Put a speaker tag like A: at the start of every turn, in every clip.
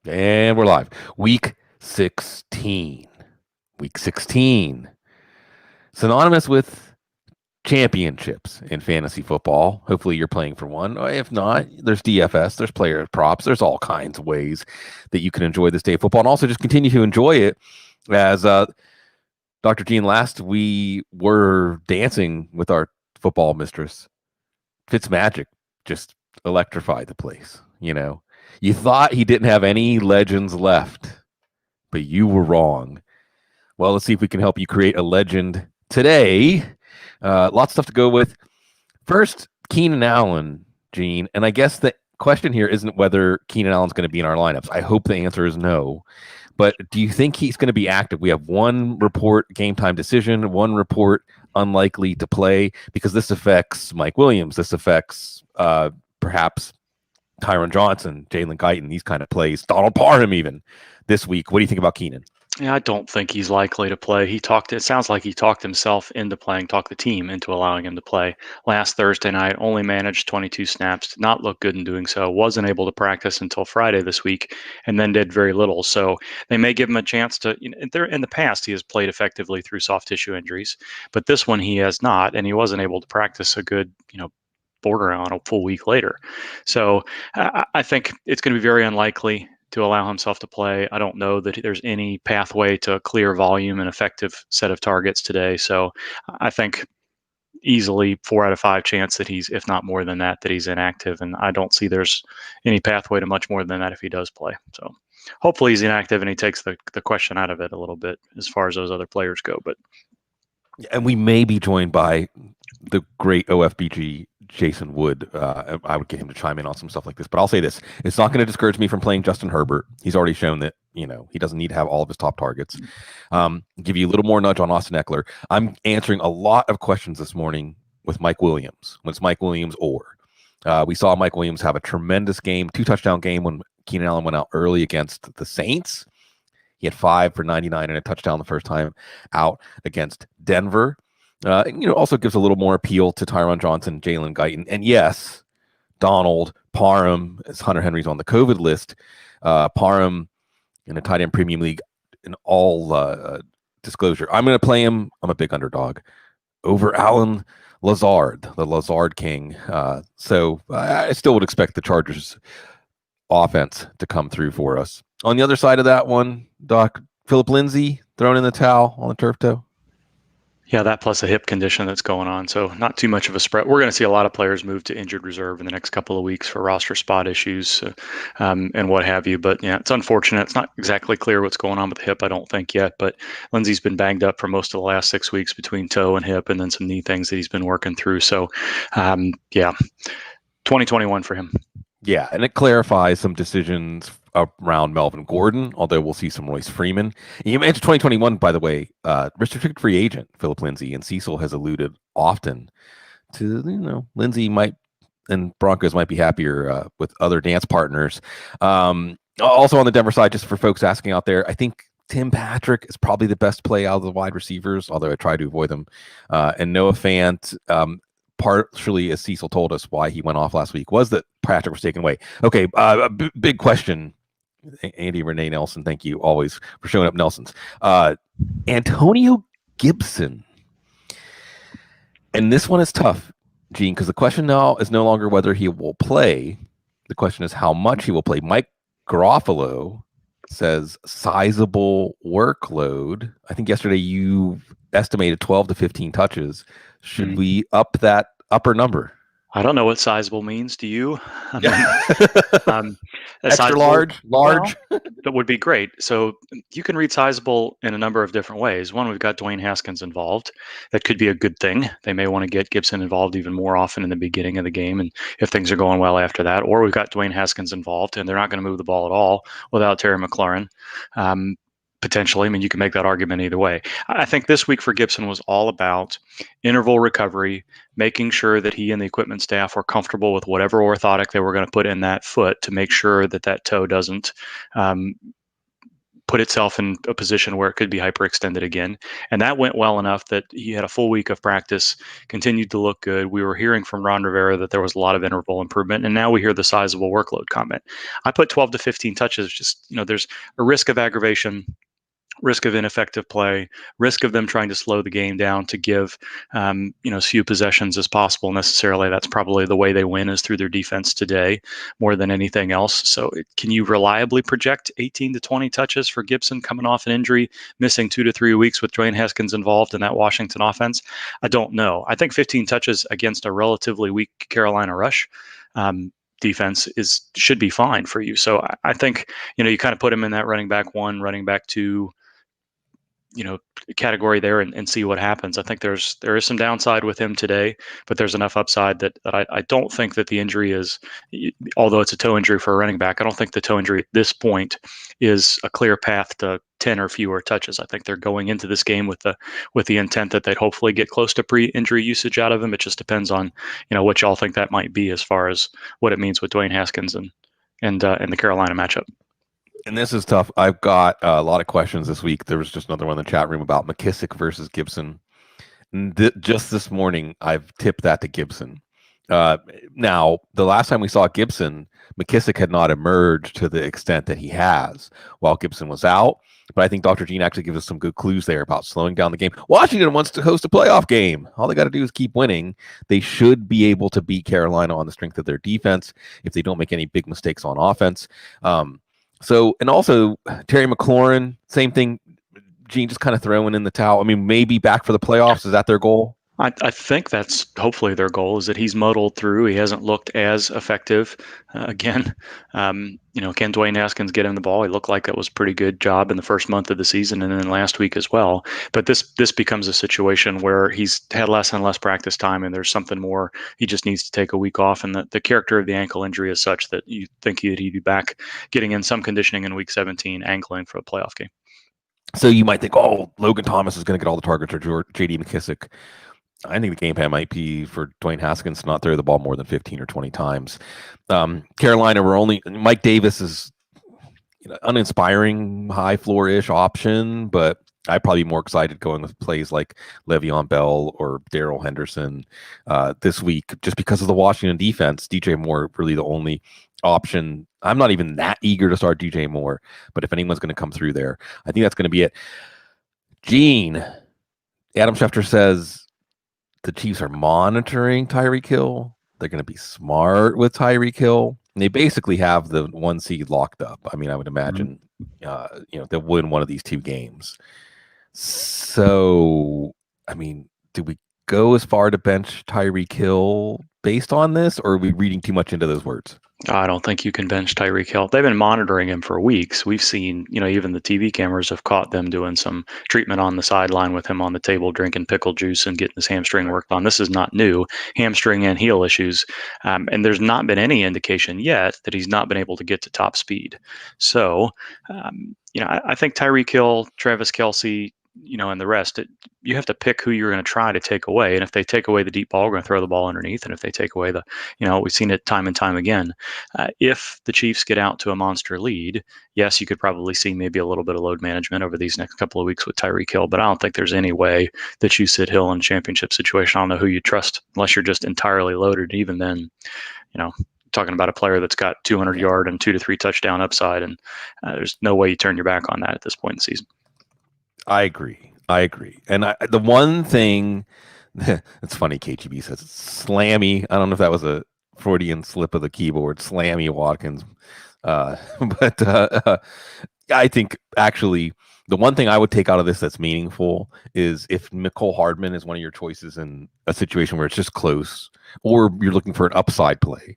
A: And we're live. Week 16. Week 16. Synonymous with championships in fantasy football. Hopefully you're playing for one. If not, there's DFS, there's player props, there's all kinds of ways that you can enjoy this day of football and also just continue to enjoy it. As Dr. Gene, last we were dancing with our football mistress. Fitzmagic just electrified the place, you know. You thought he didn't have any legends left, but you were wrong. Well, let's see if we can help you create a legend today. Lots of stuff to go with. First, Keenan Allen, Gene. And I guess the question here isn't whether Keenan Allen's going to be in our lineups. I hope the answer is no. But do you think he's going to be active? We have one report, game time decision, one report, unlikely to play, because this affects Mike Williams. This affects perhaps Tyron Johnson, Jalen Guyton, these kind of plays. Donald Parham even this week. What do you think about Keenan?
B: Yeah, I don't think he's likely to play. It sounds like he talked himself into playing, talked the team into allowing him to play. Last Thursday night, only managed 22 snaps, did not look good in doing so, wasn't able to practice until Friday this week, and then did very little. So they may give him a chance to, in the past, he has played effectively through soft tissue injuries, but this one he has not, and he wasn't able to practice a good, border on a full week later. So I think it's going to be very unlikely to allow himself to play. I don't know that there's any pathway to clear volume and effective set of targets today. So I think easily 4 out of 5 chance that he's, if not more than that, that he's inactive. And I don't see there's any pathway to much more than that if he does play. So hopefully he's inactive and he takes the question out of it a little bit as far as those other players go.
A: And we may be joined by the great OFBG Jason Wood. I would get him to chime in on some stuff like this, but I'll say this: it's not going to discourage me from playing Justin Herbert. He's already shown that he doesn't need to have all of his top targets. Give you a little more nudge on Austin Eckler. I'm answering a lot of questions this morning with Mike Williams. When it's Mike Williams we saw Mike Williams have a tremendous game, 2-touchdown game when Keenan Allen went out early against the Saints. He had 5 for 99 and a touchdown the first time out against Denver. Also gives a little more appeal to Tyron Johnson, Jalen Guyton. And yes, Donald Parham, as Hunter Henry's on the COVID list. Parham in a tight end premium league, in all disclosure, I'm going to play him. I'm a big underdog over Alan Lazard, the Lazard King. So I still would expect the Chargers offense to come through for us. On the other side of that one, Doc, Philip Lindsay thrown in the towel on the turf toe.
B: Yeah, that plus a hip condition that's going on. So not too much of a spread. We're going to see a lot of players move to injured reserve in the next couple of weeks for roster spot issues and what have you. But yeah, it's unfortunate. It's not exactly clear what's going on with the hip, I don't think yet. But Lindsay's been banged up for most of the last 6 weeks between toe and hip and then some knee things that he's been working through. So 2021 for him.
A: Yeah, and it clarifies some decisions around Melvin Gordon, although we'll see some Royce Freeman. You mentioned 2021, by the way, restricted free agent Philip Lindsay, and Cecil has alluded often to, Lindsay might and Broncos might be happier with other dance partners. Also on the Denver side, just for folks asking out there, I think Tim Patrick is probably the best play out of the wide receivers, although I try to avoid them. And Noah Fant, partially, as Cecil told us, why he went off last week was that Patrick was taken away. Okay, big question. Andy Renee Nelson, thank you always for showing up, Nelsons. Antonio Gibson. And this one is tough, Gene, because the question now is no longer whether he will play. The question is how much he will play. Mike Garofalo says sizable workload. I think yesterday you estimated 12 to 15 touches. Should we up that upper number?
B: I don't know what sizable means. Do you?
A: Extra large? Large?
B: Well, that would be great. So you can read sizable in a number of different ways. One, we've got Dwayne Haskins involved. That could be a good thing. They may want to get Gibson involved even more often in the beginning of the game, and if things are going well after that. Or we've got Dwayne Haskins involved, and they're not going to move the ball at all without Terry McLaurin. Potentially. I mean, you can make that argument either way. I think this week for Gibson was all about interval recovery, making sure that he and the equipment staff were comfortable with whatever orthotic they were going to put in that foot to make sure that that toe doesn't put itself in a position where it could be hyperextended again. And that went well enough that he had a full week of practice, continued to look good. We were hearing from Ron Rivera that there was a lot of interval improvement, and now we hear the sizable workload comment. I put 12 to 15 touches. Just, there's a risk of aggravation, risk of ineffective play, risk of them trying to slow the game down to give, as few possessions as possible. Necessarily, that's probably the way they win, is through their defense today more than anything else. So can you reliably project 18 to 20 touches for Gibson coming off an injury, missing 2 to 3 weeks with Dwayne Haskins involved in that Washington offense? I don't know. I think 15 touches against a relatively weak Carolina rush defense should be fine for you. So I think, you kind of put him in that running back 1, running back 2, category there and see what happens. I think there is some downside with him today, but there's enough upside that I don't think that the injury is, although it's a toe injury for a running back, I don't think the toe injury at this point is a clear path to 10 or fewer touches. I think they're going into this game with the intent that they'd hopefully get close to pre-injury usage out of him. It just depends on, what y'all think that might be as far as what it means with Dwayne Haskins and the Carolina matchup.
A: And this is tough. I've got a lot of questions this week. There was just another one in the chat room about McKissick versus Gibson. Just this morning, I've tipped that to Gibson. Now, the last time we saw Gibson, McKissick had not emerged to the extent that he has while Gibson was out. But I think Dr. Gene actually gives us some good clues there about slowing down the game. Washington wants to host a playoff game. All they got to do is keep winning. They should be able to beat Carolina on the strength of their defense if they don't make any big mistakes on offense. And also Terry McLaurin, same thing. Gene just kind of throwing in the towel. I mean, maybe back for the playoffs. Is that their goal?
B: I think that's hopefully their goal, is that he's muddled through. He hasn't looked as effective. Again, can Dwayne Haskins get him the ball? He looked like it was a pretty good job in the first month of the season and then last week as well. But this becomes a situation where he's had less and less practice time, and there's something more. He just needs to take a week off. And the character of the ankle injury is such that you think he'd be back getting in some conditioning in week 17, angling for a playoff game.
A: So you might think, Logan Thomas is going to get all the targets, or J.D. McKissick. I think the game plan might be for Dwayne Haskins to not throw the ball more than 15 or 20 times. Carolina, Mike Davis is uninspiring, high floor-ish option, but I'd probably be more excited going with plays like Le'Veon Bell or Darrell Henderson this week, just because of the Washington defense. DJ Moore really the only option. I'm not even that eager to start DJ Moore, but if anyone's going to come through there, I think that's going to be it. Gene, Adam Schefter says the Chiefs are monitoring Tyreek Hill. They're going to be smart with Tyreek Hill. And they basically have the 1 seed locked up. I mean, I would imagine, they'll win one of these 2 games. So, I mean, do we go as far to bench Tyreek Hill based on this, or are we reading too much into those words?
B: I don't think you can bench Tyreek Hill. They've been monitoring him for weeks. We've seen, even the TV cameras have caught them doing some treatment on the sideline with him on the table, drinking pickle juice and getting his hamstring worked on. This is not new, hamstring and heel issues. And there's not been any indication yet that he's not been able to get to top speed. So, I think Tyreek Hill, Travis Kelce, and the rest, you have to pick who you're going to try to take away. And if they take away the deep ball, we're going to throw the ball underneath. And if they take away we've seen it time and time again. If the Chiefs get out to a monster lead, yes, you could probably see maybe a little bit of load management over these next couple of weeks with Tyreek Hill. But I don't think there's any way that you sit Hill in a championship situation. I don't know who you trust unless you're just entirely loaded. Even then, talking about a player that's got 200 yard and 2 to 3 touchdown upside. And there's no way you turn your back on that at this point in the season.
A: I agree. And the one thing, it's funny, KGB says it's slammy. I don't know if that was a Freudian slip of the keyboard, slammy Watkins. But I think actually the one thing I would take out of this that's meaningful is if Mecole Hardman is one of your choices in a situation where it's just close, or you're looking for an upside play.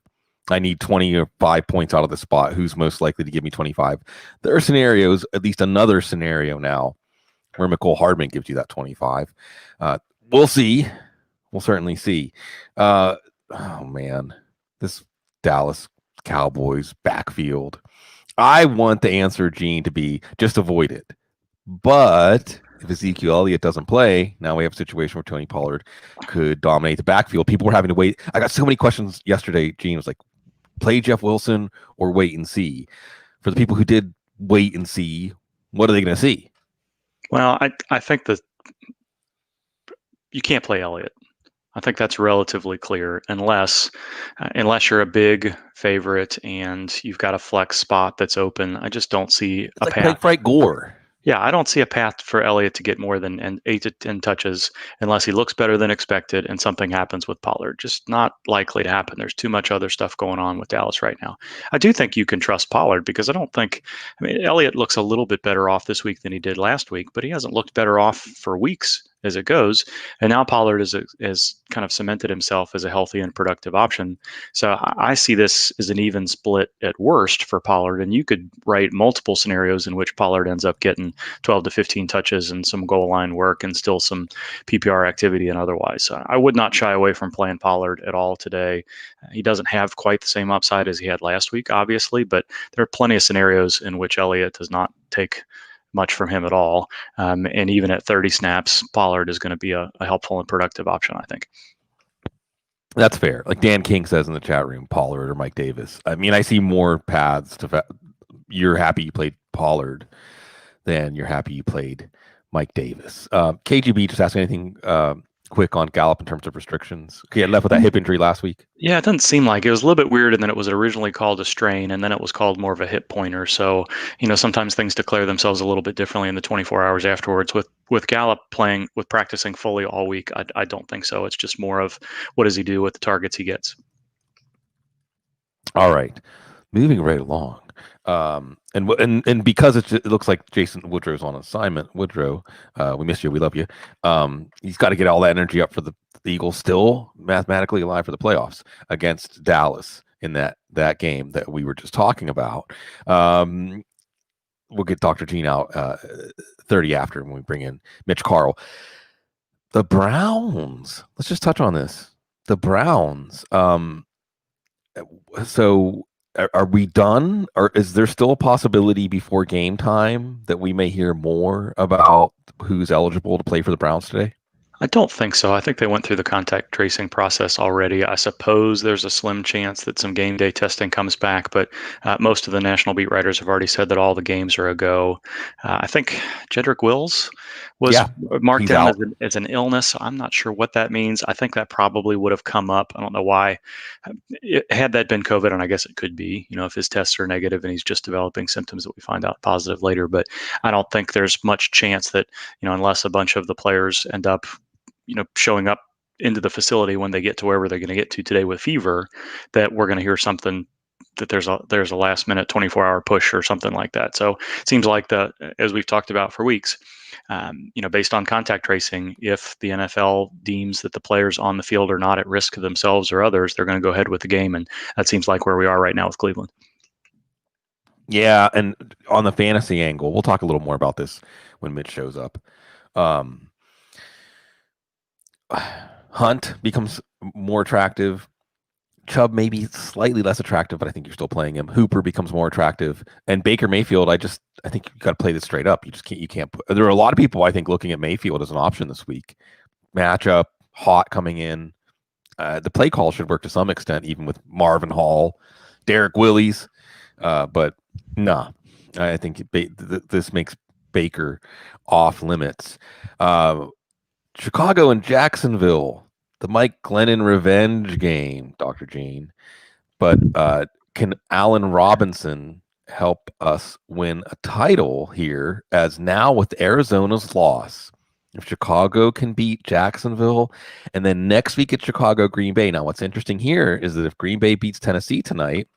A: I need 25 points out of the spot. Who's most likely to give me 25? There are scenarios, at least another scenario now, where Mecole Hardman gives you that 25. We'll see. We'll certainly see. Oh, man. This Dallas Cowboys backfield. I want the answer, Gene, to be just avoid it. But if Ezekiel Elliott doesn't play, now we have a situation where Tony Pollard could dominate the backfield. People were having to wait. I got so many questions yesterday. Gene was like, play Jeff Wilson or wait and see. For the people who did wait and see, What are they going to see?
B: Well, I think that you can't play Elliott. I think that's relatively clear unless you're a big favorite and you've got a flex spot that's open. I just don't see
A: It's
B: a
A: like
B: path.
A: Frank Gore.
B: Yeah, I don't see a path for Elliott to get more than 8 to 10 touches unless he looks better than expected and something happens with Pollard. Just not likely to happen. There's too much other stuff going on with Dallas right now. I do think you can trust Pollard because Elliott looks a little bit better off this week than he did last week, but he hasn't looked better off for weeks as it goes. And now Pollard has kind of cemented himself as a healthy and productive option. So I see this as an even split at worst for Pollard. And you could write multiple scenarios in which Pollard ends up getting 12 to 15 touches and some goal line work and still some PPR activity and otherwise. So I would not shy away from playing Pollard at all today. He doesn't have quite the same upside as he had last week, obviously, but there are plenty of scenarios in which Elliott does not take much from him at all. And even at 30 snaps, Pollard is going to be a helpful and productive option, I think.
A: That's fair. Like Dan King says in the chat room, Pollard or Mike Davis. I mean, I see more paths to. You're happy you played Pollard than you're happy you played Mike Davis. KGB just asked anything quick on Gallup in terms of restrictions. He had left with that hip injury last week.
B: Yeah, it doesn't seem like it was a little bit weird, and then it was originally called a strain, and then it was called more of a hip pointer. So, sometimes things declare themselves a little bit differently in the 24 hours afterwards. With Gallup practicing fully all week, I don't think so. It's just more of what does he do with the targets he gets.
A: All right, moving right along. And because it looks like Jason Woodrow's on assignment. Woodrow, we miss you. We love you. He's got to get all that energy up for the Eagles still mathematically alive for the playoffs against Dallas in that game that we were just talking about. We'll get Dr. Gene out 30 after when we bring in Mitch Carl. The Browns. Let's just touch on this. The Browns. So are we done? Or is there still a possibility before game time that we may hear more about who's eligible to play for the Browns today?
B: I don't think so. I think they went through the contact tracing process already. I suppose there's a slim chance that some game day testing comes back, but most of the national beat writers have already said that all the games are a go. I think Jedrick Wills was marked down as an illness. I'm not sure what that means. I think that probably would have come up. I don't know why. Had that been COVID, and I guess it could be, if his tests are negative and he's just developing symptoms that we find out positive later. But I don't think there's much chance that, unless a bunch of the players end up showing up into the facility when they get to wherever they're going to get to today with fever, that we're going to hear something that there's a last minute 24-hour push or something like that. So it seems like as we've talked about for weeks, based on contact tracing, if the NFL deems that the players on the field are not at risk to themselves or others, they're going to go ahead with the game. And that seems like where we are right now with Cleveland.
A: Yeah. And on the fantasy angle, we'll talk a little more about this when Mitch shows up. Hunt becomes more attractive. Chubb maybe slightly less attractive, but I think you're still playing him. Hooper becomes more attractive, and Baker Mayfield. I think you got to play this straight up. You can't. There are a lot of people I think looking at Mayfield as an option this week. Matchup hot coming in. The play call should work to some extent, even with Marvin Hall, Derek Willis. But no, I think this makes Baker off limits. Chicago and Jacksonville, the Mike Glennon revenge game, Dr. Gene. But can Allen Robinson help us win a title here, as now with Arizona's loss, if Chicago can beat Jacksonville, and then next week at Chicago, Green Bay. Now, what's interesting here is that if Green Bay beats Tennessee tonight,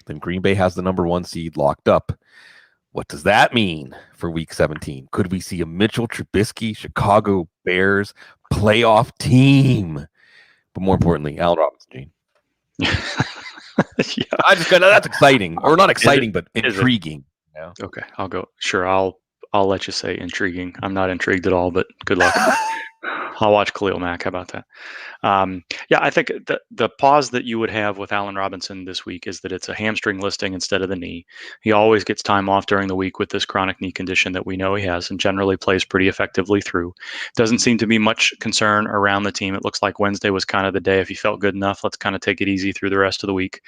A: then Green Bay has the number 1 seed locked up. What does that mean for Week 17? Could we see a Mitchell Trubisky, Chicago Bears playoff team? But more importantly, Allen Robinson, Gene. Yeah. That's exciting, or not exciting, but intriguing. Yeah.
B: Okay, I'll go. Sure, I'll let you say intriguing. I'm not intrigued at all, but good luck. I'll watch Khalil Mack. How about that? Yeah, I think the pause that you would have with Allen Robinson this week is that it's a hamstring listing instead of the knee. He always gets time off during the week with this chronic knee condition that we know he has, and generally plays pretty effectively through. Doesn't seem to be much concern around the team. It looks like Wednesday was kind of the day. If he felt good enough, let's kind of take it easy through the rest of the week.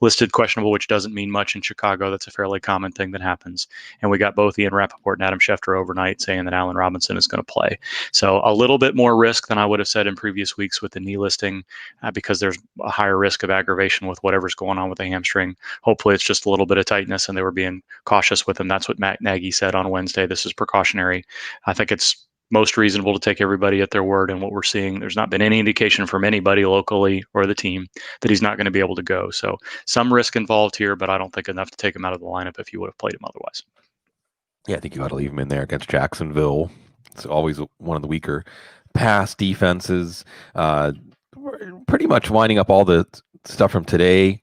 B: Listed questionable, which doesn't mean much in Chicago. That's a fairly common thing that happens. And we got both Ian Rappaport and Adam Schefter overnight saying that Allen Robinson is going to play. So a little bit more risk than I would have said in previous weeks with the knee listing because there's a higher risk of aggravation with whatever's going on with the hamstring. Hopefully it's just a little bit of tightness and they were being cautious with him. That's what Matt Nagy said on Wednesday. This is precautionary. I think it's most reasonable to take everybody at their word, and what we're seeing, there's not been any indication from anybody locally or the team that he's not going to be able to go. So some risk involved here, but I don't think enough to take him out of the lineup if you would have played him otherwise.
A: Yeah, I think you got to leave him in there against Jacksonville. It's always one of the weaker pass defenses. We're pretty much winding up all the stuff from today.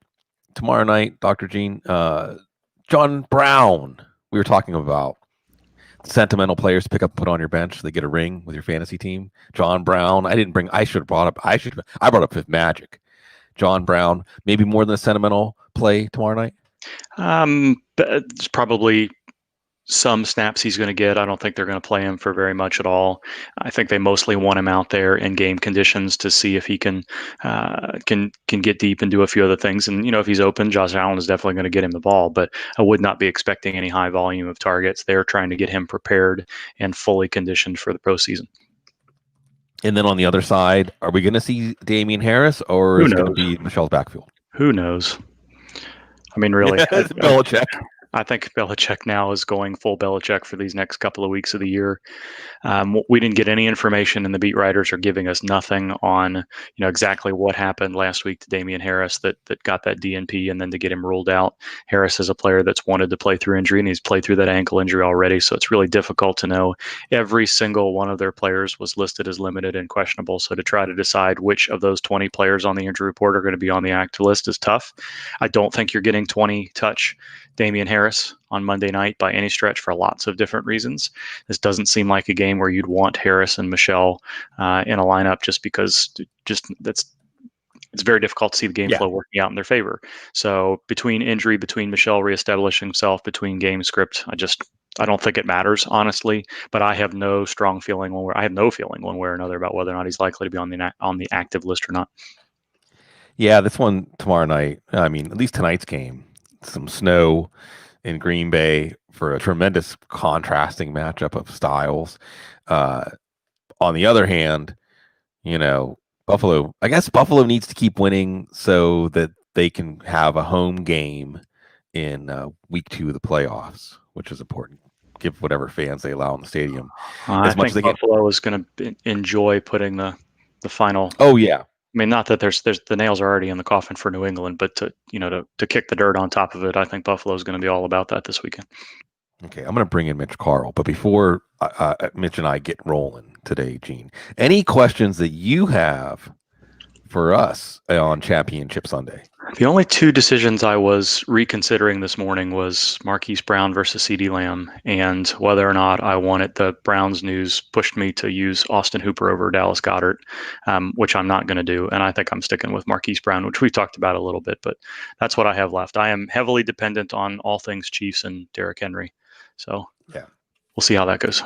A: Tomorrow night, Dr. Gene, John Brown, we were talking about sentimental players to pick up, put on your bench so they get a ring with your fantasy team. John Brown, I should have brought up, I brought up Fifth Magic. John Brown, maybe more than a sentimental play tomorrow night?
B: It's probably some snaps he's going to get. I don't think they're going to play him for very much at all. I think they mostly want him out there in game conditions to see if he can get deep and do a few other things. And, if he's open, Josh Allen is definitely going to get him the ball, but I would not be expecting any high volume of targets. They're trying to get him prepared and fully conditioned for the postseason.
A: And then on the other side, are we going to see Damian Harris, or is it going to be Michelle's backfield?
B: Who knows? I mean, really,
A: Belichick.
B: I think Belichick now is going full Belichick for these next couple of weeks of the year. We didn't get any information, and the beat writers are giving us nothing on exactly what happened last week to Damian Harris that got that DNP and then to get him ruled out. Harris is a player that's wanted to play through injury, and he's played through that ankle injury already, so it's really difficult to know. Every single one of their players was listed as limited and questionable, so to try to decide which of those 20 players on the injury report are going to be on the active list is tough. I don't think you're getting 20 touch Damian Harris on Monday night by any stretch for lots of different reasons. This doesn't seem like a game where you'd want Harris and Michelle in a lineup just because it's very difficult to see the game flow working out in their favor. So between injury, between Michelle reestablishing himself, between game script, I don't think it matters, honestly, but I have no strong feeling one way or another about whether or not he's likely to be on the active list or not.
A: Yeah, this one tomorrow night, I mean, at least tonight's game, some snow in Green Bay for a tremendous contrasting matchup of styles. On the other hand, Buffalo needs to keep winning so that they can have a home game in week 2 of the playoffs, which is important. Give whatever fans they allow in the stadium.
B: I think Buffalo is going to enjoy putting the final.
A: Oh yeah.
B: I mean, not that there's the nails are already in the coffin for New England, but to kick the dirt on top of it, I think Buffalo is going to be all about that this weekend.
A: Okay, I'm going to bring in Mitch Carl, but before Mitch and I get rolling today, Gene, any questions that you have for us on Championship Sunday?
B: The only 2 decisions I was reconsidering this morning was Marquise Brown versus CeeDee Lamb, and whether or not I wanted the Browns news pushed me to use Austin Hooper over Dallas Goedert, which I'm not going to do, and I think I'm sticking with Marquise Brown, which we talked about a little bit, but that's what I have left. I am heavily dependent on all things Chiefs and Derrick Henry, so yeah, we'll see how that goes.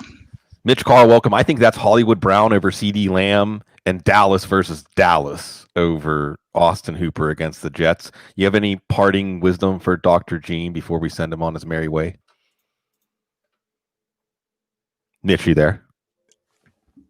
A: Mitch Carl, welcome. I think that's Hollywood Brown over CeeDee Lamb and Dallas versus Dallas over Austin Hooper against the Jets. You have any parting wisdom for Dr. Gene before we send him on his merry way? Mitch, you there?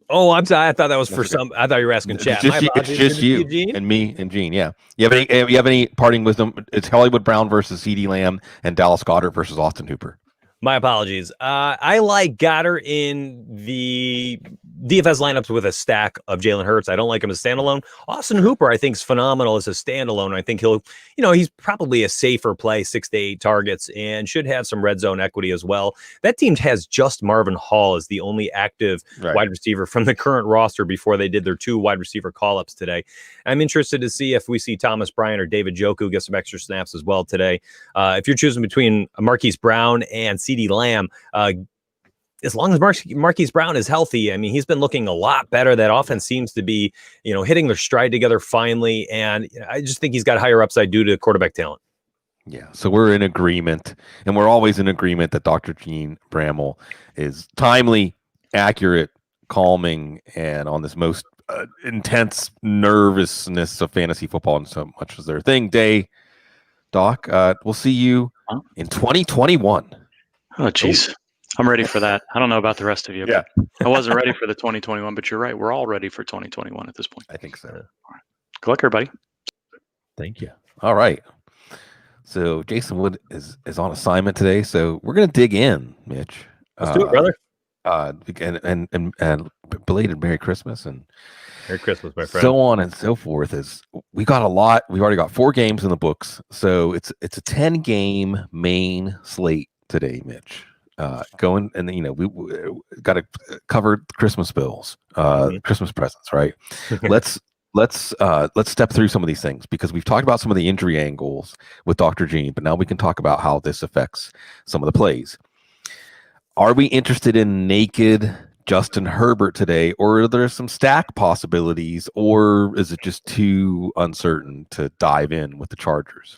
C: Oh, I'm sorry. I thought that was for some. I thought you were asking chat.
A: It's just you and me and Gene. Yeah. You have any parting wisdom? It's Hollywood Brown versus CeeDee Lamb and Dallas Goedert versus Austin Hooper.
C: My apologies. I like Goddard in the DFS lineups with a stack of Jalen Hurts. I don't like him as standalone. Austin Hooper, I think, is phenomenal as a standalone. I think he's probably a safer play, 6 to 8 targets, and should have some red zone equity as well. That team has just Marvin Hall as the only active wide receiver from the current roster before they did their 2 wide receiver call-ups today. I'm interested to see if we see Thomas Bryant or David Njoku get some extra snaps as well today. If you're choosing between Marquise Brown and CeeDee Lamb, as long as Marquise Brown is healthy, I mean, he's been looking a lot better. That offense seems to be, hitting their stride together finally. And I just think he's got higher upside due to quarterback talent.
A: Yeah, so we're in agreement, and we're always in agreement that Dr. Jene Bramel is timely, accurate, calming, and on this most intense nervousness of fantasy football and so much as their thing day. Doc, we'll see you in 2021.
B: Oh, geez. I'm ready for that. I don't know about the rest of you.
A: Yeah.
B: I wasn't ready for the 2021, but you're right. We're all ready for 2021 at this point.
A: I think so.
B: All right. Good luck, everybody.
A: Thank you. All right. So Jason Wood is on assignment today, so we're gonna dig in, Mitch.
C: Let's do it, brother.
A: And belated Merry Christmas and
C: Merry Christmas, my friend.
A: So on and so forth. As we got a lot, we've already got 4 games in the books, so it's a 10-game main slate today, Mitch. Going and we got to cover Christmas bills, Christmas presents, right? Let's step through some of these things because we've talked about some of the injury angles with Dr. Gene, but now we can talk about how this affects some of the plays. Are we interested in naked Justin Herbert today, or are there some stack possibilities, or is it just too uncertain to dive in with the Chargers?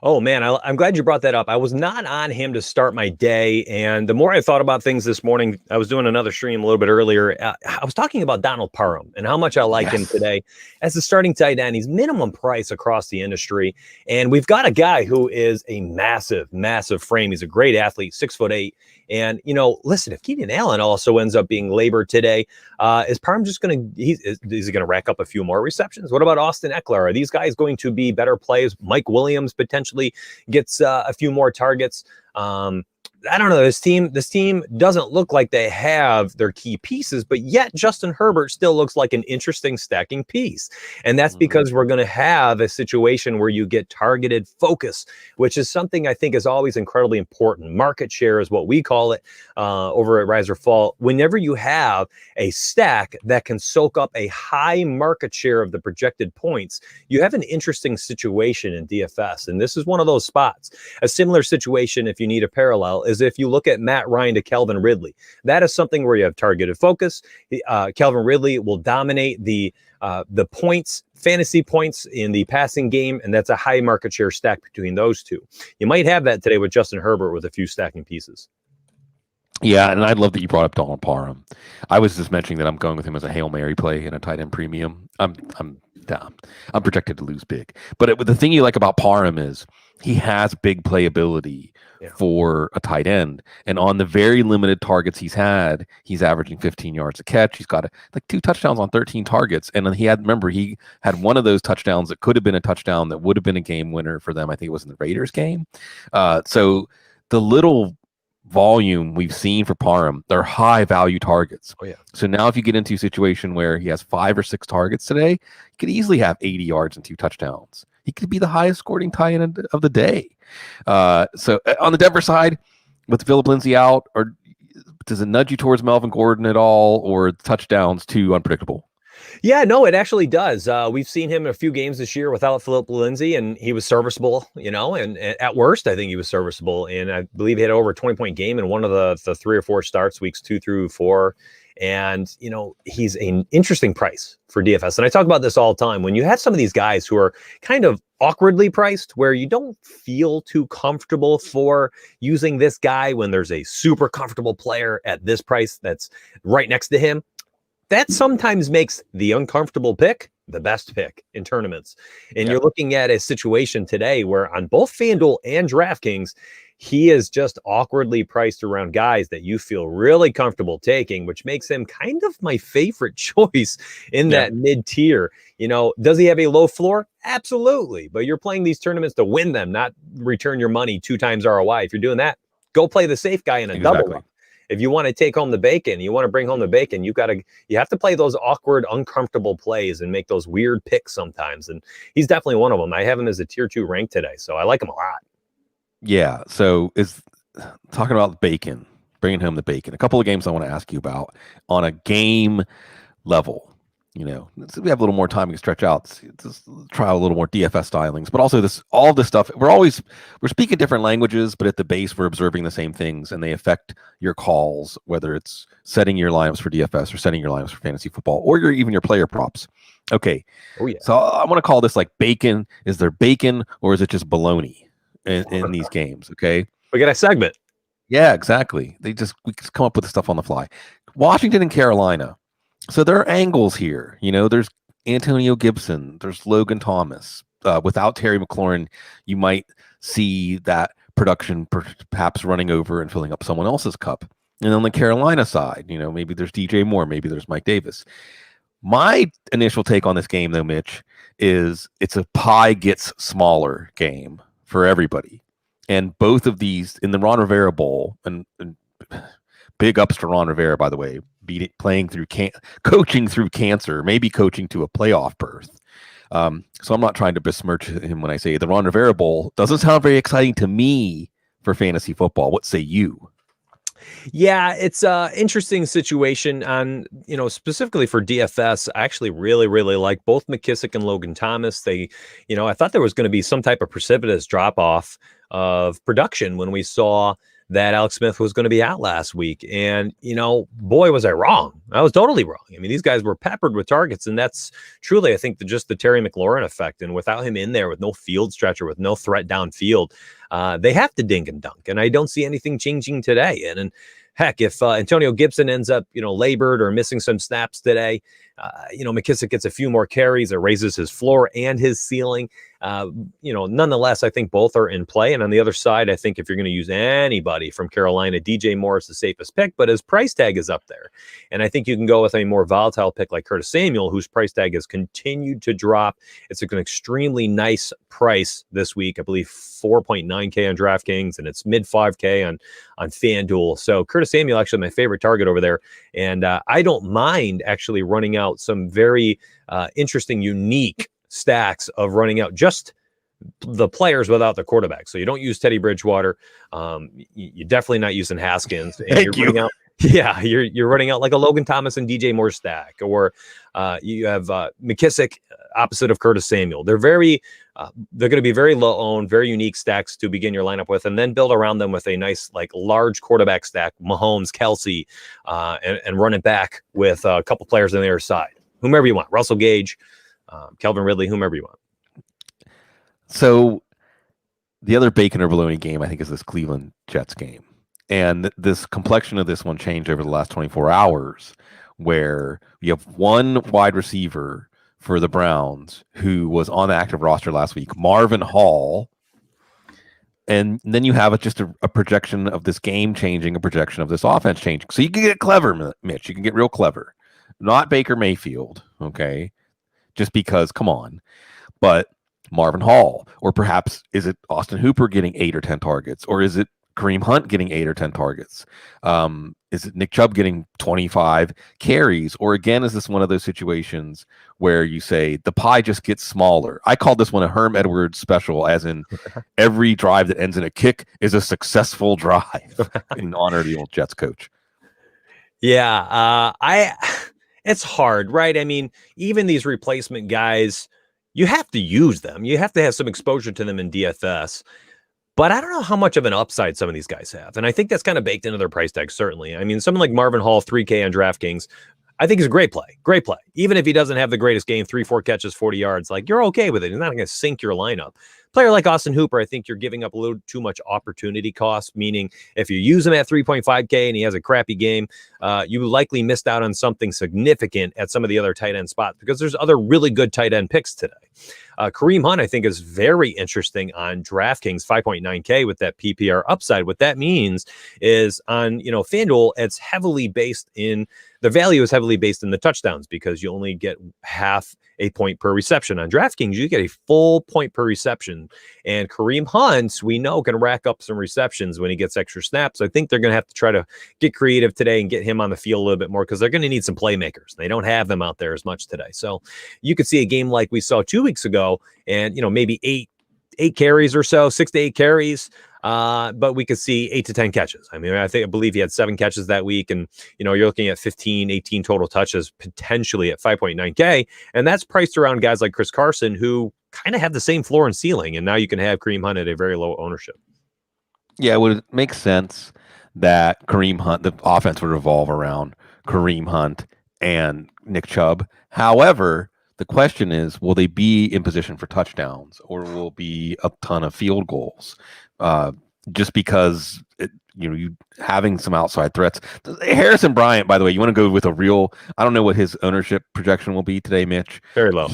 C: Oh, man, I'm glad you brought that up. I was not on him to start my day. And the more I thought about things this morning, I was doing another stream a little bit earlier. I was talking about Donald Parham and how much I like him today as a starting tight end. He's minimum price across the industry. And we've got a guy who is a massive, massive frame. He's a great athlete, 6'8". And, listen, if Keenan Allen also ends up being labored today, is Parham just going to, is he going to rack up a few more receptions? What about Austin Eckler? Are these guys going to be better plays? Mike Williams potentially gets a few more targets. I don't know. This team doesn't look like they have their key pieces, but yet Justin Herbert still looks like an interesting stacking piece. And that's because we're going to have a situation where you get targeted focus, which is something I think is always incredibly important. Market share is what we call it over at Rise or Fall. Whenever you have a stack that can soak up a high market share of the projected points, you have an interesting situation in DFS. And this is one of those spots. A similar situation, if you need a parallel, is if you look at Matt Ryan to Calvin Ridley. That is something where you have targeted focus. Calvin Ridley will dominate the points, fantasy points in the passing game, and that's a high market share stack between those two. You might have that today with Justin Herbert with a few stacking pieces.
A: Yeah, and I love that you brought up Donald Parham. I was just mentioning that I'm going with him as a Hail Mary play in a tight end premium. I'm down. I'm projected to lose big. But the thing you like about Parham is he has big playability for a tight end. And on the very limited targets he's had, he's averaging 15 yards a catch. He's got 2 touchdowns on 13 targets. And then he had one of those touchdowns that could have been a touchdown that would have been a game winner for them. I think it was in the Raiders game. So the little volume we've seen for Parham, they're high value targets.
C: Oh yeah.
A: So now if you get into a situation where he has 5 or 6 targets today, he could easily have 80 yards and 2 touchdowns. He could be the highest scoring tight end of the day. So on the Denver side, with Phillip Lindsay out, or does it nudge you towards Melvin Gordon at all, or touchdowns too unpredictable?
C: Yeah, no, it actually does. We've seen him in a few games this year without Phillip Lindsay, and he was serviceable, and at worst, I think he was serviceable. And I believe he had over a 20-point game in one of the 3 or 4 starts, weeks 2 through 4. And, he's an interesting price for DFS. And I talk about this all the time. When you have some of these guys who are kind of awkwardly priced, where you don't feel too comfortable for using this guy when there's a super comfortable player at this price that's right next to him, that sometimes makes the uncomfortable pick the best pick in tournaments. And you're looking at a situation today where on both FanDuel and DraftKings, he is just awkwardly priced around guys that you feel really comfortable taking, which makes him kind of my favorite choice in that mid-tier. Does he have a low floor? Absolutely. But you're playing these tournaments to win them, not return your money 2 times ROI. If you're doing that, go play the safe guy in a double up. If you want to take home the bacon, you want to bring home the bacon, you have to play those awkward, uncomfortable plays and make those weird picks sometimes. And he's definitely one of them. I have him as a tier 2 rank today, so I like him a lot.
A: Yeah. So is talking about bacon, bringing home the bacon. A couple of games I want to ask you about on a game level. we have a little more time we can stretch out, just try a little more DFS stylings, but also all this stuff. We're speaking different languages, but at the base, we're observing the same things, and they affect your calls, whether it's setting your lineups for DFS or setting your lineups for fantasy football, or even your player props. Okay.
C: Oh yeah.
A: So I want to call this like bacon. Is there bacon or is it just bologna in these games? Okay.
C: We got a segment.
A: Yeah, exactly. We just come up with the stuff on the fly. Washington and Carolina. So there are angles here. There's Antonio Gibson. There's Logan Thomas. Without Terry McLaurin, you might see that production perhaps running over and filling up someone else's cup. And on the Carolina side, maybe there's DJ Moore. Maybe there's Mike Davis. My initial take on this game, though, Mitch, is it's a pie gets smaller game for everybody. And both of these in the Ron Rivera Bowl, and big ups to Ron Rivera, by the way, coaching through cancer, maybe coaching to a playoff berth. So I'm not trying to besmirch him when I say the Ron Rivera Bowl doesn't sound very exciting to me for fantasy football. What say you?
C: Yeah, it's an interesting situation on, specifically for DFS. I actually really, really like both McKissick and Logan Thomas. I thought there was going to be some type of precipitous drop off of production when we saw that Alex Smith was going to be out last week. And, boy, was I wrong. I was totally wrong. I mean, these guys were peppered with targets, and that's truly, I think, just the Terry McLaurin effect. And without him in there, with no field stretcher, with no threat downfield, they have to dink and dunk. And I don't see anything changing today. And heck, if Antonio Gibson ends up, labored or missing some snaps today, McKissick gets a few more carries. It raises his floor and his ceiling. Nonetheless, I think both are in play. And on the other side, I think if you're going to use anybody from Carolina, DJ Moore is the safest pick, but his price tag is up there. And I think you can go with a more volatile pick like Curtis Samuel, whose price tag has continued to drop. It's an extremely nice price this week. I believe 4.9K on DraftKings, and it's mid 5K on FanDuel. So Curtis Samuel, actually my favorite target over there. And I don't mind actually running out some very interesting, unique stacks of running out just the players without the quarterback. So you don't use Teddy Bridgewater. You're definitely not using Haskins. And you're running out like a Logan Thomas and DJ Moore stack, or you have McKissick opposite of Curtis Samuel. They're going to be very low owned, very unique stacks to begin your lineup with, and then build around them with a nice, like large quarterback stack, Mahomes, Kelsey, and run it back with a couple players on the other side, whomever you want, Russell Gage, Calvin Ridley, whomever you want.
A: So the other bacon or bologna game, I think, is this Cleveland Jets game. And this complexion of this one changed over the last 24 hours, where you have one wide receiver for the Browns who was on the active roster last week, Marvin Hall. And then you have just a projection of this game changing, a projection of this offense changing. So you can get clever, Mitch. You can get real clever. Not Baker Mayfield, okay? Just because, come on. But Marvin Hall, or perhaps is it Austin Hooper getting 8 or 10 targets, or is it Kareem Hunt getting 8 or 10 targets? Is it Nick Chubb getting 25 carries? Or again, is this one of those situations where you say the pie just gets smaller? I call this one a Herm Edwards special, as in every drive that ends in a kick is a successful drive in honor of the old Jets coach.
C: Yeah, it's hard, right? I mean, even these replacement guys, you have to use them. You have to have some exposure to them in DFS. But I don't know how much of an upside some of these guys have. And I think that's kind of baked into their price tag, certainly. I mean, someone like Marvin Hall, 3K on DraftKings, I think is a great play. Great play. Even if he doesn't have the greatest game, 3-4 catches, 40 yards, like you're okay with it. He's not going to sink your lineup. Player like Austin Hooper, I think you're giving up a little too much opportunity cost, meaning if you use him at 3.5K and he has a crappy game, you likely missed out on something significant at some of the other tight end spots, because there's other really good tight end picks today. Kareem Hunt, I think, is very interesting on DraftKings, 5.9K with that PPR upside. What that means is on, FanDuel, it's heavily based in, the value is heavily based in the touchdowns, because you only get half a point per reception. On DraftKings, you get a full point per reception. And Kareem Hunt, we know, can rack up some receptions when he gets extra snaps. I think they're going to have to try to get creative today and get him on the field a little bit more, because they're going to need some playmakers. They don't have them out there as much today. So you could see a game like we saw 2 weeks ago, and maybe eight carries or so, 6 to 8 carries. but we could see 8 to 10 catches. I mean, I believe he had 7 catches that week, and you're looking at 15, 18 total touches potentially at 5.9K, and that's priced around guys like Chris Carson, who kind of have the same floor and ceiling, and now you can have Kareem Hunt at a very low ownership.
A: Yeah, it would make sense that Kareem Hunt, the offense would revolve around Kareem Hunt and Nick Chubb. However, the question is, will they be in position for touchdowns, or will be a ton of field goals? Just because you having some outside threats. Harrison Bryant, by the way, you want to go with a real. I don't know what his ownership projection will be today, Mitch.
C: Very low.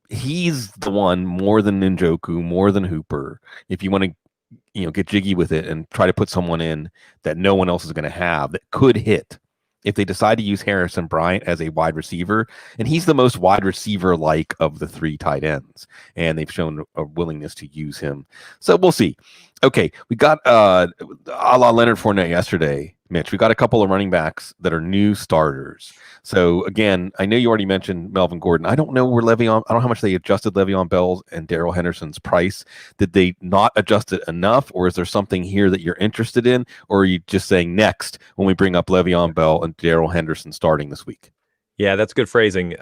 A: He's the one more than Njoku, more than Hooper. If you want to get jiggy with it and try to put someone in that no one else is going to have that could hit if they decide to use Harrison Bryant as a wide receiver. And he's the most wide receiver like of the 3 tight ends, and they've shown a willingness to use him. So we'll see. Okay, we got a la Leonard Fournette yesterday, Mitch. We got a couple of running backs that are new starters. So again, I know you already mentioned Melvin Gordon. I don't know where I don't know how much they adjusted Le'Veon Bell and Darrell Henderson's price. Did they not adjust it enough, or is there something here that you're interested in, or are you just saying next when we bring up Le'Veon Bell and Darrell Henderson starting this week?
C: Yeah, that's good phrasing.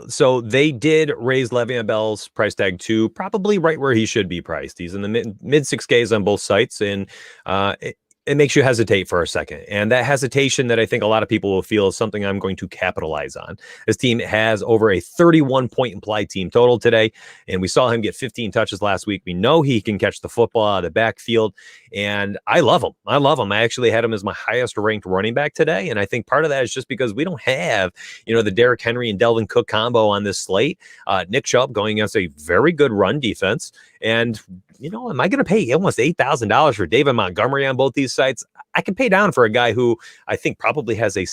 C: So they did raise Le'Veon Bell's price tag to probably right where he should be priced. He's in the mid 6Ks on both sites, and it makes you hesitate for a second. And that hesitation that I think a lot of people will feel is something I'm going to capitalize on. This team has over a 31-point implied team total today, and we saw him get 15 touches last week. We know he can catch the football out of the backfield, and I love him. I actually had him as my highest ranked running back today, and I think part of that is just because we don't have, the Derrick Henry and Delvin Cook combo on this slate. Nick Chubb going against a very good run defense, and am I going to pay almost $8,000 for David Montgomery on both these sites? I can pay down for a guy who I think probably has the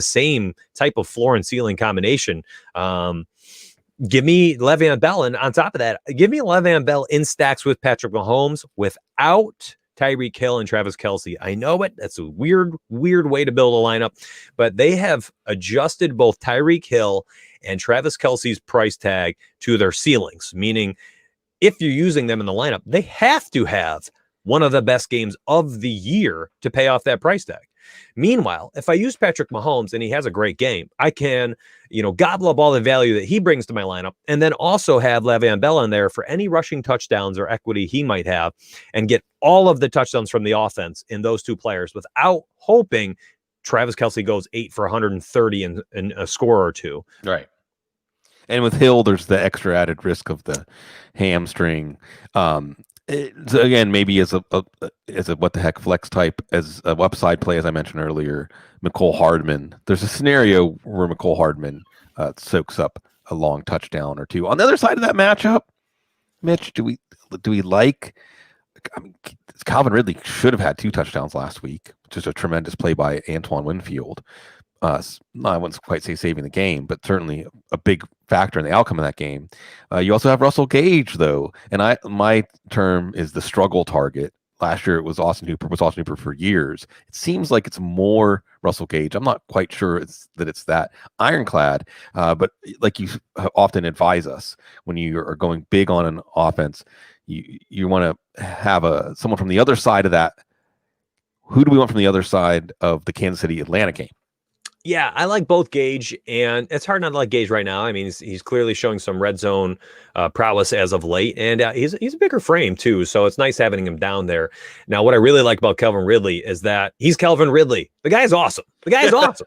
C: same type of floor and ceiling combination. Give me Le'Veon Bell, and on top of that, give me Le'Veon Bell in stacks with Patrick Mahomes without Tyreek Hill and Travis Kelce. I know it. That's a weird way to build a lineup, but they have adjusted both Tyreek Hill and Travis Kelce's price tag to their ceilings, meaning if you're using them in the lineup, they have to have one of the best games of the year to pay off that price tag. Meanwhile, if I use Patrick Mahomes and he has a great game, I can, gobble up all the value that he brings to my lineup, and then also have Le'Veon Bell in there for any rushing touchdowns or equity he might have, and get all of the touchdowns from the offense in those 2 players without hoping Travis Kelce goes 8 for 130 and a score or 2.
A: Right. And with Hill, there's the extra added risk of the hamstring. So again, maybe as a what the heck flex type, as a upside play, as I mentioned earlier, McCole Hardman. There's a scenario where McCole Hardman soaks up a long touchdown or 2. On the other side of that matchup, Mitch, do we like? I mean, Calvin Ridley should have had 2 touchdowns last week, which is a tremendous play by Antoine Winfield. I wouldn't quite say saving the game, but certainly a big factor in the outcome of that game. You also have Russell Gage, though, and my term is the struggle target. Last year it was Austin Hooper for years. It seems like it's more Russell Gage. I'm not quite sure it's that ironclad, but like you often advise us, when you are going big on an offense, you want to have someone from the other side of that. Who do we want from the other side of the Kansas City Atlanta game?
C: Yeah, I like both Gage, and it's hard not to like Gage right now. I mean, he's clearly showing some red zone prowess as of late, and he's a bigger frame too, so it's nice having him down there. Now, what I really like about Calvin Ridley is that he's Calvin Ridley. The guy's awesome. Awesome.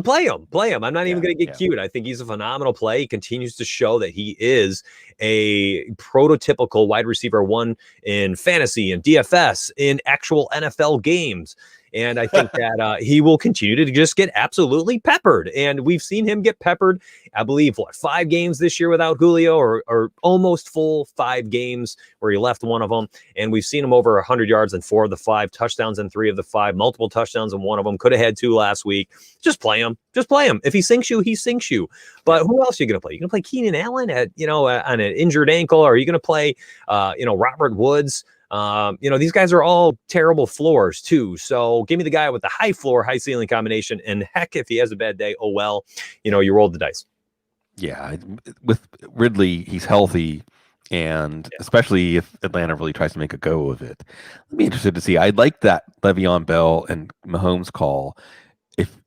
C: Play him. I'm not even going to get cute. I think he's a phenomenal play. He continues to show that he is a prototypical wide receiver 1 in fantasy and DFS in actual NFL games. And I think that he will continue to just get absolutely peppered. And we've seen him get peppered, I believe, 5 games this year without Julio, or almost full 5 games where he left one of them. And we've seen him over 100 yards in 4 of the 5, touchdowns in 3 of the 5, multiple touchdowns in 1 of them. Could have had 2 last week. Just play him. If he sinks you, he sinks you. But who else are you going to play? You're going to play Keenan Allen at, on an injured ankle? Or are you going to play, Robert Woods? These guys are all terrible floors too. So give me the guy with the high floor, high ceiling combination. And heck, if he has a bad day, oh well, you rolled the dice.
A: Yeah, with Ridley, he's healthy. And especially if Atlanta really tries to make a go of it. I'd be interested to see. I'd like that Le'Veon Bell and Mahomes call.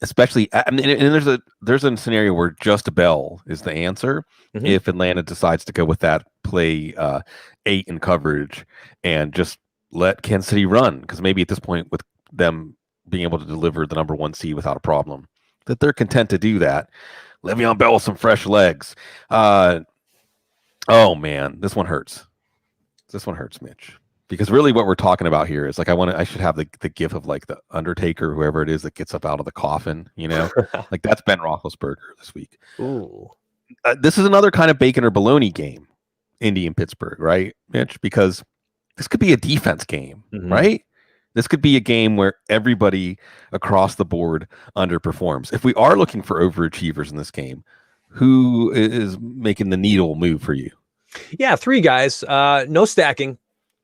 A: Especially, I mean, and there's a scenario where just Bell is the answer.
C: Mhm.
A: If Atlanta decides to go with that play 8 in coverage and just let Kansas City run, because maybe at this point with them being able to deliver the number 1 seed without a problem, that they're content to do that. Le'Veon Bell with some fresh legs. Oh man, this one hurts. This one hurts, Mitch. Because really what we're talking about here is like I should have the gif of like the Undertaker, whoever it is that gets up out of the coffin, you know? Like that's Ben Roethlisberger this week.
C: Ooh.
A: This is another kind of bacon or bologna game, Indy and Pittsburgh, right, Mitch? Because this could be a defense game, right? This could be a game where everybody across the board underperforms. If we are looking for overachievers in this game, who is making the needle move for you?
C: Yeah, 3 guys. No stacking.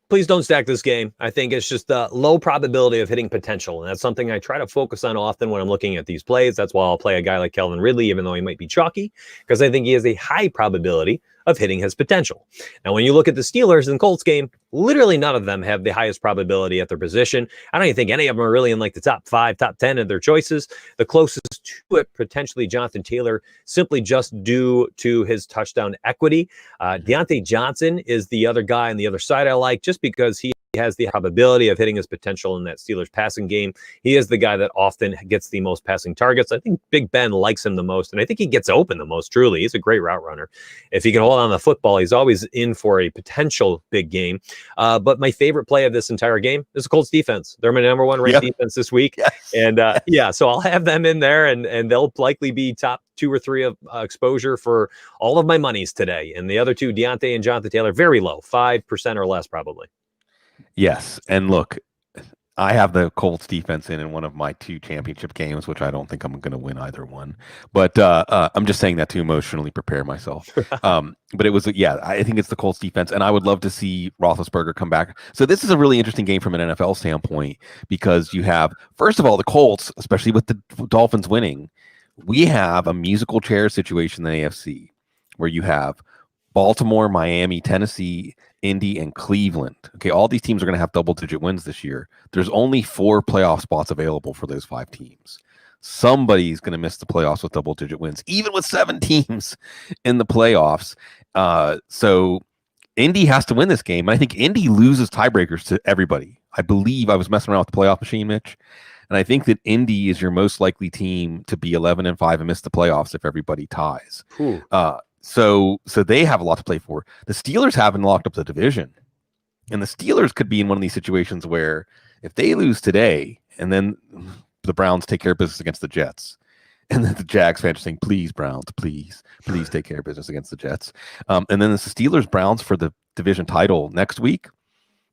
C: Please don't stack this game. I think it's just a low probability of hitting potential. And that's something I try to focus on often when I'm looking at these plays. That's why I'll play a guy like Calvin Ridley, even though he might be chalky, because I think he has a high probability of hitting his potential. Now, when you look at the Steelers and Colts game, literally none of them have the highest probability at their position. I don't even think any of them are really in like the top 5, top 10 of their choices. The closest to it, potentially Jonathan Taylor, simply just due to his touchdown equity. Deontay Johnson is the other guy on the other side I like, just because he has the probability of hitting his potential in that Steelers passing game. He is the guy that often gets the most passing targets. I think Big Ben likes him the most, and I think he gets open the most, truly. He's a great route runner. If he can hold on the football, he's always in for a potential big game. But my favorite play of this entire game is the Colts defense. They're my number 1 ranked defense this week.
A: Yes.
C: And so I'll have them in there, and they'll likely be top 2 or 3 of exposure for all of my monies today. And the other 2, Deontay and Jonathan Taylor, very low, 5% or less probably.
A: Yes. And look, I have the Colts defense in one of my 2 championship games, which I don't think I'm going to win either one. But I'm just saying that to emotionally prepare myself. But it was, I think it's the Colts defense, and I would love to see Roethlisberger come back. So this is a really interesting game from an NFL standpoint, because you have, first of all, the Colts, especially with the Dolphins winning, we have a musical chair situation in the AFC where you have Baltimore, Miami, Tennessee, Indy, and Cleveland. Okay, all these teams are going to have double-digit wins this year. There's only 4 playoff spots available for those 5 teams. Somebody's going to miss the playoffs with double-digit wins, even with 7 teams in the playoffs. So Indy has to win this game. And I think Indy loses tiebreakers to everybody. I believe I was messing around with the playoff machine, Mitch, and I think that Indy is your most likely team to be 11-5 and miss the playoffs if everybody ties. So they have a lot to play for. The Steelers haven't locked up the division. And the Steelers could be in one of these situations where if they lose today and then the Browns take care of business against the Jets, and then the Jags fans are saying, please, Browns, please take care of business against the Jets. And then it's the Steelers-Browns for the division title next week.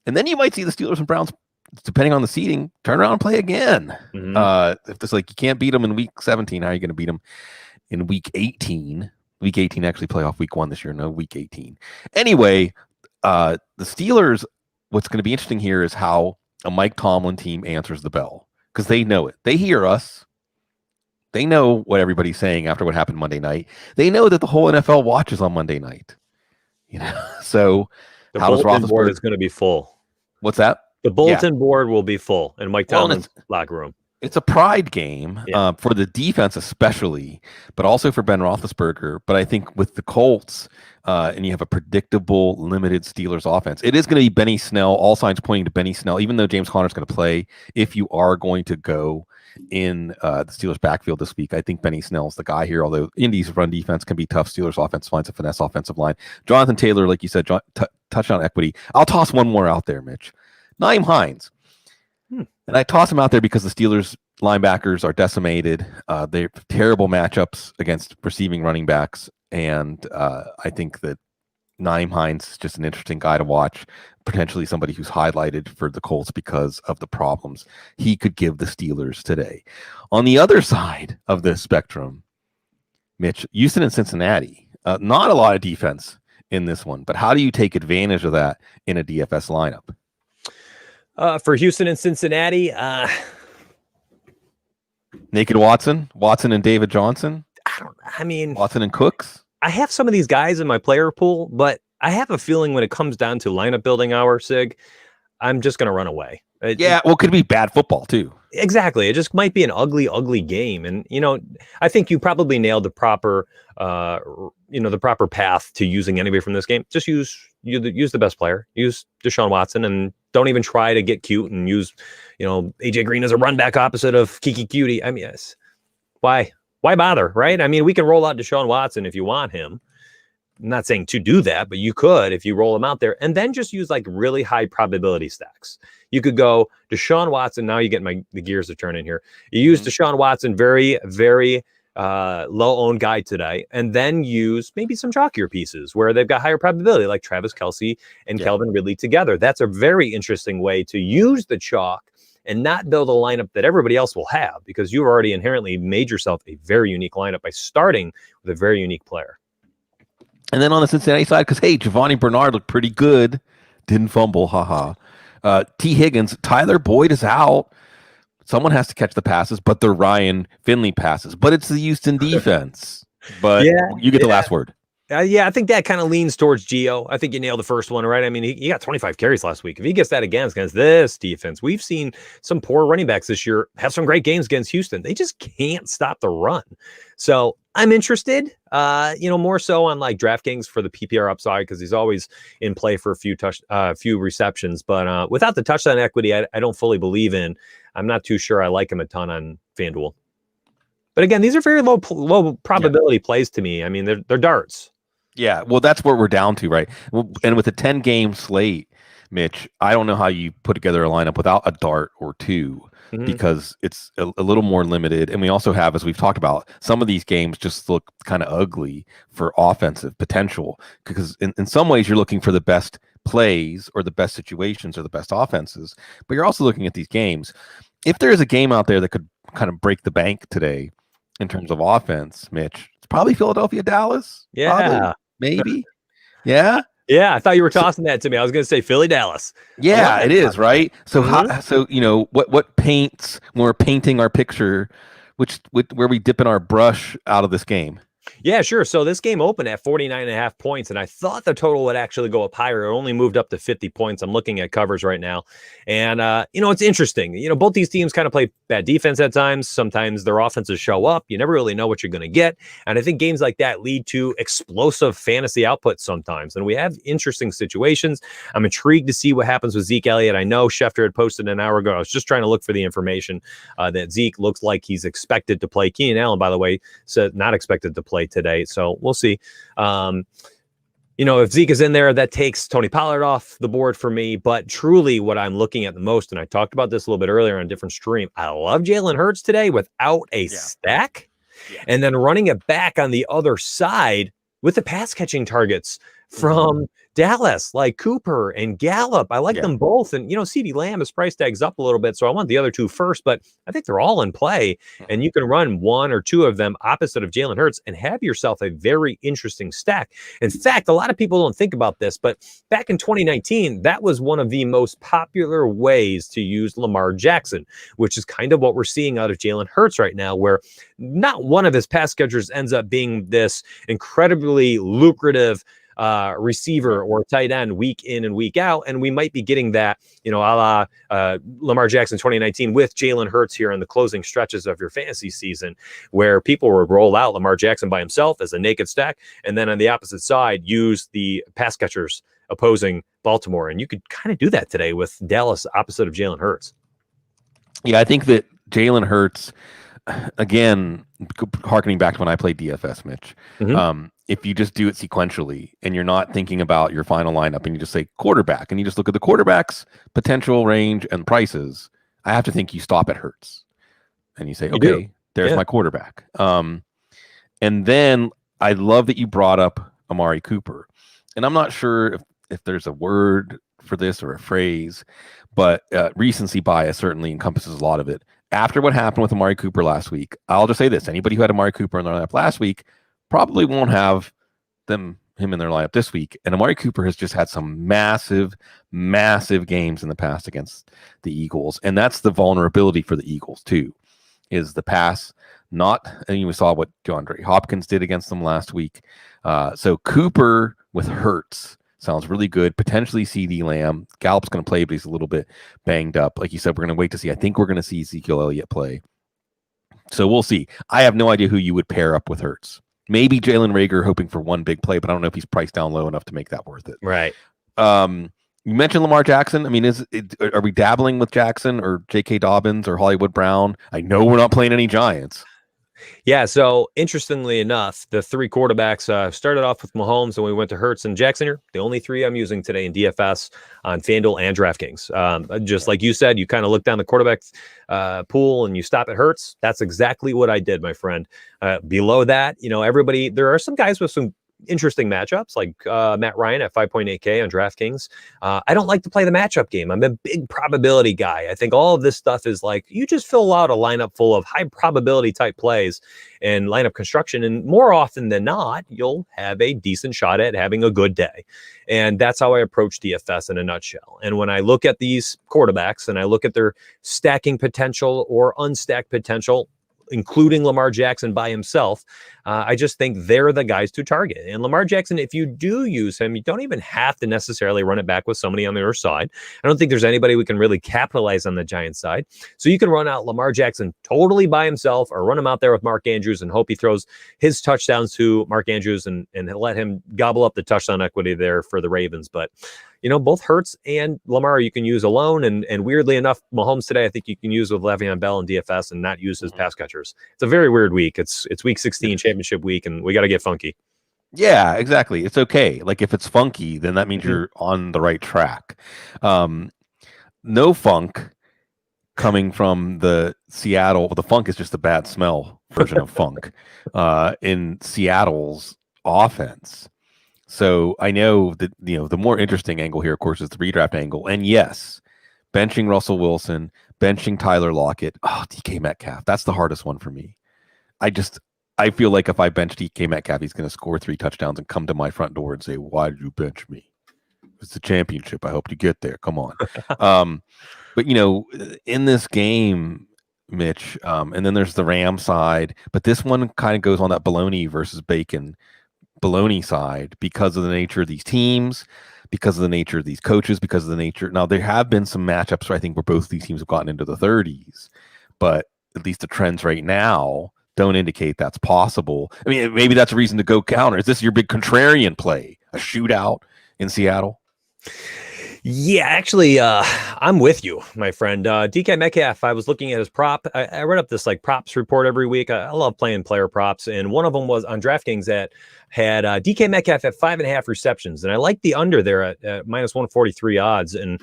A: And then you might see the Steelers and Browns, depending on the seeding, turn around and play again. If it's like you can't beat them in week 17, how are you going to beat them in week 18? Week 18 actually play off week 1 this year, no week 18. Anyway, the Steelers, what's going to be interesting here is how a Mike Tomlin team answers the bell, because they know it. They hear us. They know what everybody's saying after what happened Monday night. They know that the whole NFL watches on Monday night. You know, so
C: the
A: how does
C: bulletin board
A: Roethlisberger?
C: is going to be full.
A: What's that?
C: The bulletin board will be full in Mike Tomlin's
A: it's-
C: locker room.
A: It's a pride game for the defense especially, but also for Ben Roethlisberger. But I think with the Colts, and you have a predictable, limited Steelers offense, it is going to be Benny Snell. All signs pointing to Benny Snell, even though James Conner's going to play. If you are going to go in the Steelers backfield this week, I think Benny Snell's the guy here, although Indy's run defense can be tough. Steelers offense finds a finesse offensive line. Jonathan Taylor, like you said, touchdown equity. I'll toss one more out there, Mitch. Nyheim Hines. And I toss him out there because the Steelers linebackers are decimated. They have terrible matchups against receiving running backs. And I think that Nyheim Hines is just an interesting guy to watch, potentially somebody who's highlighted for the Colts because of the problems he could give the Steelers today. On the other side of the spectrum, Mitch, Houston and Cincinnati, not a lot of defense in this one, but how do you take advantage of that in a DFS lineup?
C: For Houston and Cincinnati,
A: Naked Watson and David Johnson,
C: I mean,
A: Watson and Cooks.
C: I have some of these guys in my player pool, but I have a feeling when it comes down to lineup building hour, Sig, I'm just going to run away.
A: Well, it could be bad football too.
C: Exactly. It just might be an ugly game. And, I think you probably nailed the proper, the proper path to using anybody from this game. Just use the best player. Use Deshaun Watson, and don't even try to get cute and use, AJ Green as a run back opposite of Kiki Cutie. I mean, yes. Why bother, right? I mean, we can roll out Deshaun Watson if you want him. I'm not saying to do that, but you could if you roll him out there, and then just use like really high probability stacks. You could go Deshaun Watson. Now you get the gears to turn in here. You use Deshaun Watson, very, very low owned guy today, and then use maybe some chalkier pieces where they've got higher probability, like Travis Kelce and Calvin Ridley together. That's a very interesting way to use the chalk and not build a lineup that everybody else will have, because you've already inherently made yourself a very unique lineup by starting with a very unique player.
A: And then on the Cincinnati side, because, hey, Giovanni Bernard looked pretty good. Didn't fumble, haha. T. Higgins, Tyler Boyd is out. Someone has to catch the passes, but they're Ryan Finley passes. But it's the Houston defense. But you get the last word.
C: I think that kind of leans towards Gio. I think you nailed the first one, right? I mean, he got 25 carries last week. If he gets that against this defense, we've seen some poor running backs this year have some great games against Houston. They just can't stop the run. So I'm interested, more so on like DraftKings for the PPR upside, because he's always in play for a few receptions. But without the touchdown equity, I don't fully believe in. I'm not too sure I like him a ton on FanDuel. But again, these are very low probability plays to me. I mean, they're darts.
A: Yeah, well, that's what we're down to, right? And with a 10-game slate, Mitch, I don't know how you put together a lineup without a dart or two, because it's a little more limited. And we also have, as we've talked about, some of these games just look kind of ugly for offensive potential, because in some ways you're looking for the best plays or the best situations or the best offenses, but you're also looking at these games. If there is a game out there that could kind of break the bank today in terms of offense, Mitch, it's probably Philadelphia-Dallas.
C: Yeah.
A: Probably. Maybe. Yeah.
C: Yeah. I thought you were tossing that to me. I was going to say Philly, Dallas.
A: Yeah, it is, right? So what paints when we're painting our picture, where we dipping our brush out of this game?
C: Yeah, sure. So this game opened at 49.5 points, and I thought the total would actually go up higher. It only moved up to 50 points. I'm looking at covers right now. And, it's interesting. Both these teams kind of play bad defense at times. Sometimes their offenses show up. You never really know what you're going to get. And I think games like that lead to explosive fantasy output sometimes. And we have interesting situations. I'm intrigued to see what happens with Zeke Elliott. I know Schefter had posted an hour ago. I was just trying to look for the information that Zeke looks like he's expected to play. Keenan Allen, by the way, said not expected to play today, so we'll see. If Zeke is in there, that takes Tony Pollard off the board for me. But truly, what I'm looking at the most, and I talked about this a little bit earlier on a different stream, I love Jalen Hurts today without a stack, and then running it back on the other side with the pass catching targets from Dallas, like Cooper and Gallup. I like them both. And, CeeDee Lamb, his price tag's up a little bit, so I want the other two first, but I think they're all in play. And you can run one or two of them opposite of Jalen Hurts and have yourself a very interesting stack. In fact, a lot of people don't think about this, but back in 2019, that was one of the most popular ways to use Lamar Jackson, which is kind of what we're seeing out of Jalen Hurts right now, where not one of his pass catchers ends up being this incredibly lucrative receiver or tight end week in and week out. And we might be getting that, a la Lamar Jackson 2019 with Jalen Hurts here in the closing stretches of your fantasy season, where people will roll out Lamar Jackson by himself as a naked stack. And then on the opposite side, use the pass catchers opposing Baltimore. And you could kind of do that today with Dallas opposite of Jalen Hurts.
A: Yeah, I think that Jalen Hurts, again, harkening back to when I played DFS, Mitch, if you just do it sequentially and you're not thinking about your final lineup and you just say quarterback and you just look at the quarterback's potential range and prices, I have to think you stop at Hurts and you say, okay, there's my quarterback. And then I love that you brought up Amari Cooper. And I'm not sure if there's a word for this or a phrase, but recency bias certainly encompasses a lot of it. After what happened with Amari Cooper last week, I'll just say this. Anybody who had Amari Cooper in their lineup last week probably won't have him in their lineup this week. And Amari Cooper has just had some massive games in the past against the Eagles. And that's the vulnerability for the Eagles too, is the pass. And we saw what DeAndre Hopkins did against them last week. So Cooper with Hurts sounds really good. Potentially CD Lamb. Gallup's going to play, but he's a little bit banged up. Like you said, we're going to wait to see. I think we're going to see Ezekiel Elliott play. So we'll see. I have no idea who you would pair up with Hurts. Maybe Jalen Reagor, hoping for one big play, but I don't know if he's priced down low enough to make that worth it.
C: Right.
A: You mentioned Lamar Jackson. I mean, are we dabbling with Jackson or J.K. Dobbins or Hollywood Brown? I know we're not playing any Giants.
C: Yeah, so interestingly enough, the three quarterbacks started off with Mahomes, and we went to Hurts and Jackson here. The only three I'm using today in DFS on FanDuel and DraftKings. Just like you said, you kind of look down the quarterback pool and you stop at Hurts. That's exactly what I did, my friend. Below that, everybody, there are some guys with some interesting matchups like Matt Ryan at 5.8K on DraftKings. I don't like to play the matchup game. I'm a big probability guy. I think all of this stuff is like you just fill out a lineup full of high probability type plays and lineup construction. And more often than not, you'll have a decent shot at having a good day. And that's how I approach DFS in a nutshell. And when I look at these quarterbacks and I look at their stacking potential or unstacked potential, including Lamar Jackson by himself, I just think they're the guys to target. And Lamar Jackson, if you do use him, you don't even have to necessarily run it back with somebody on the other side. I don't think there's anybody we can really capitalize on the Giants side. So you can run out Lamar Jackson totally by himself or run him out there with Mark Andrews and hope he throws his touchdowns to Mark Andrews and let him gobble up the touchdown equity there for the Ravens. But both Hurts and Lamar you can use alone. And weirdly enough, Mahomes today, I think you can use with Le'Veon Bell and DFS and not use his pass catchers. It's a very weird week. It's week 16 championship week, and we got to get funky.
A: Yeah, exactly. It's okay. Like if it's funky, then that means you're on the right track. No funk coming from the Seattle. The funk is just a bad smell version of funk in Seattle's offense. So I know that, the more interesting angle here, of course, is the redraft angle. And yes, benching Russell Wilson, benching Tyler Lockett. Oh, DK Metcalf. That's the hardest one for me. I feel like if I bench DK Metcalf, he's going to score 3 touchdowns and come to my front door and say, why did you bench me? It's a championship. I hope to get there. Come on. But, in this game, Mitch, and then there's the Ram side, but this one kind of goes on that bologna versus bacon baloney side because of the nature of these teams, because of the nature of these coaches, because of the nature. Now, there have been some matchups where I think where both these teams have gotten into the 30s, but at least the trends right now don't indicate that's possible. I mean, maybe that's a reason to go counter. Is this your big contrarian play? A shootout in Seattle?
C: Yeah, actually, I'm with you, my friend. DK Metcalf, I was looking at his prop. I read up this props report every week. I love playing player props. And one of them was on DraftKings that had DK Metcalf at 5.5 receptions. And I like the under there at minus 143 odds. And,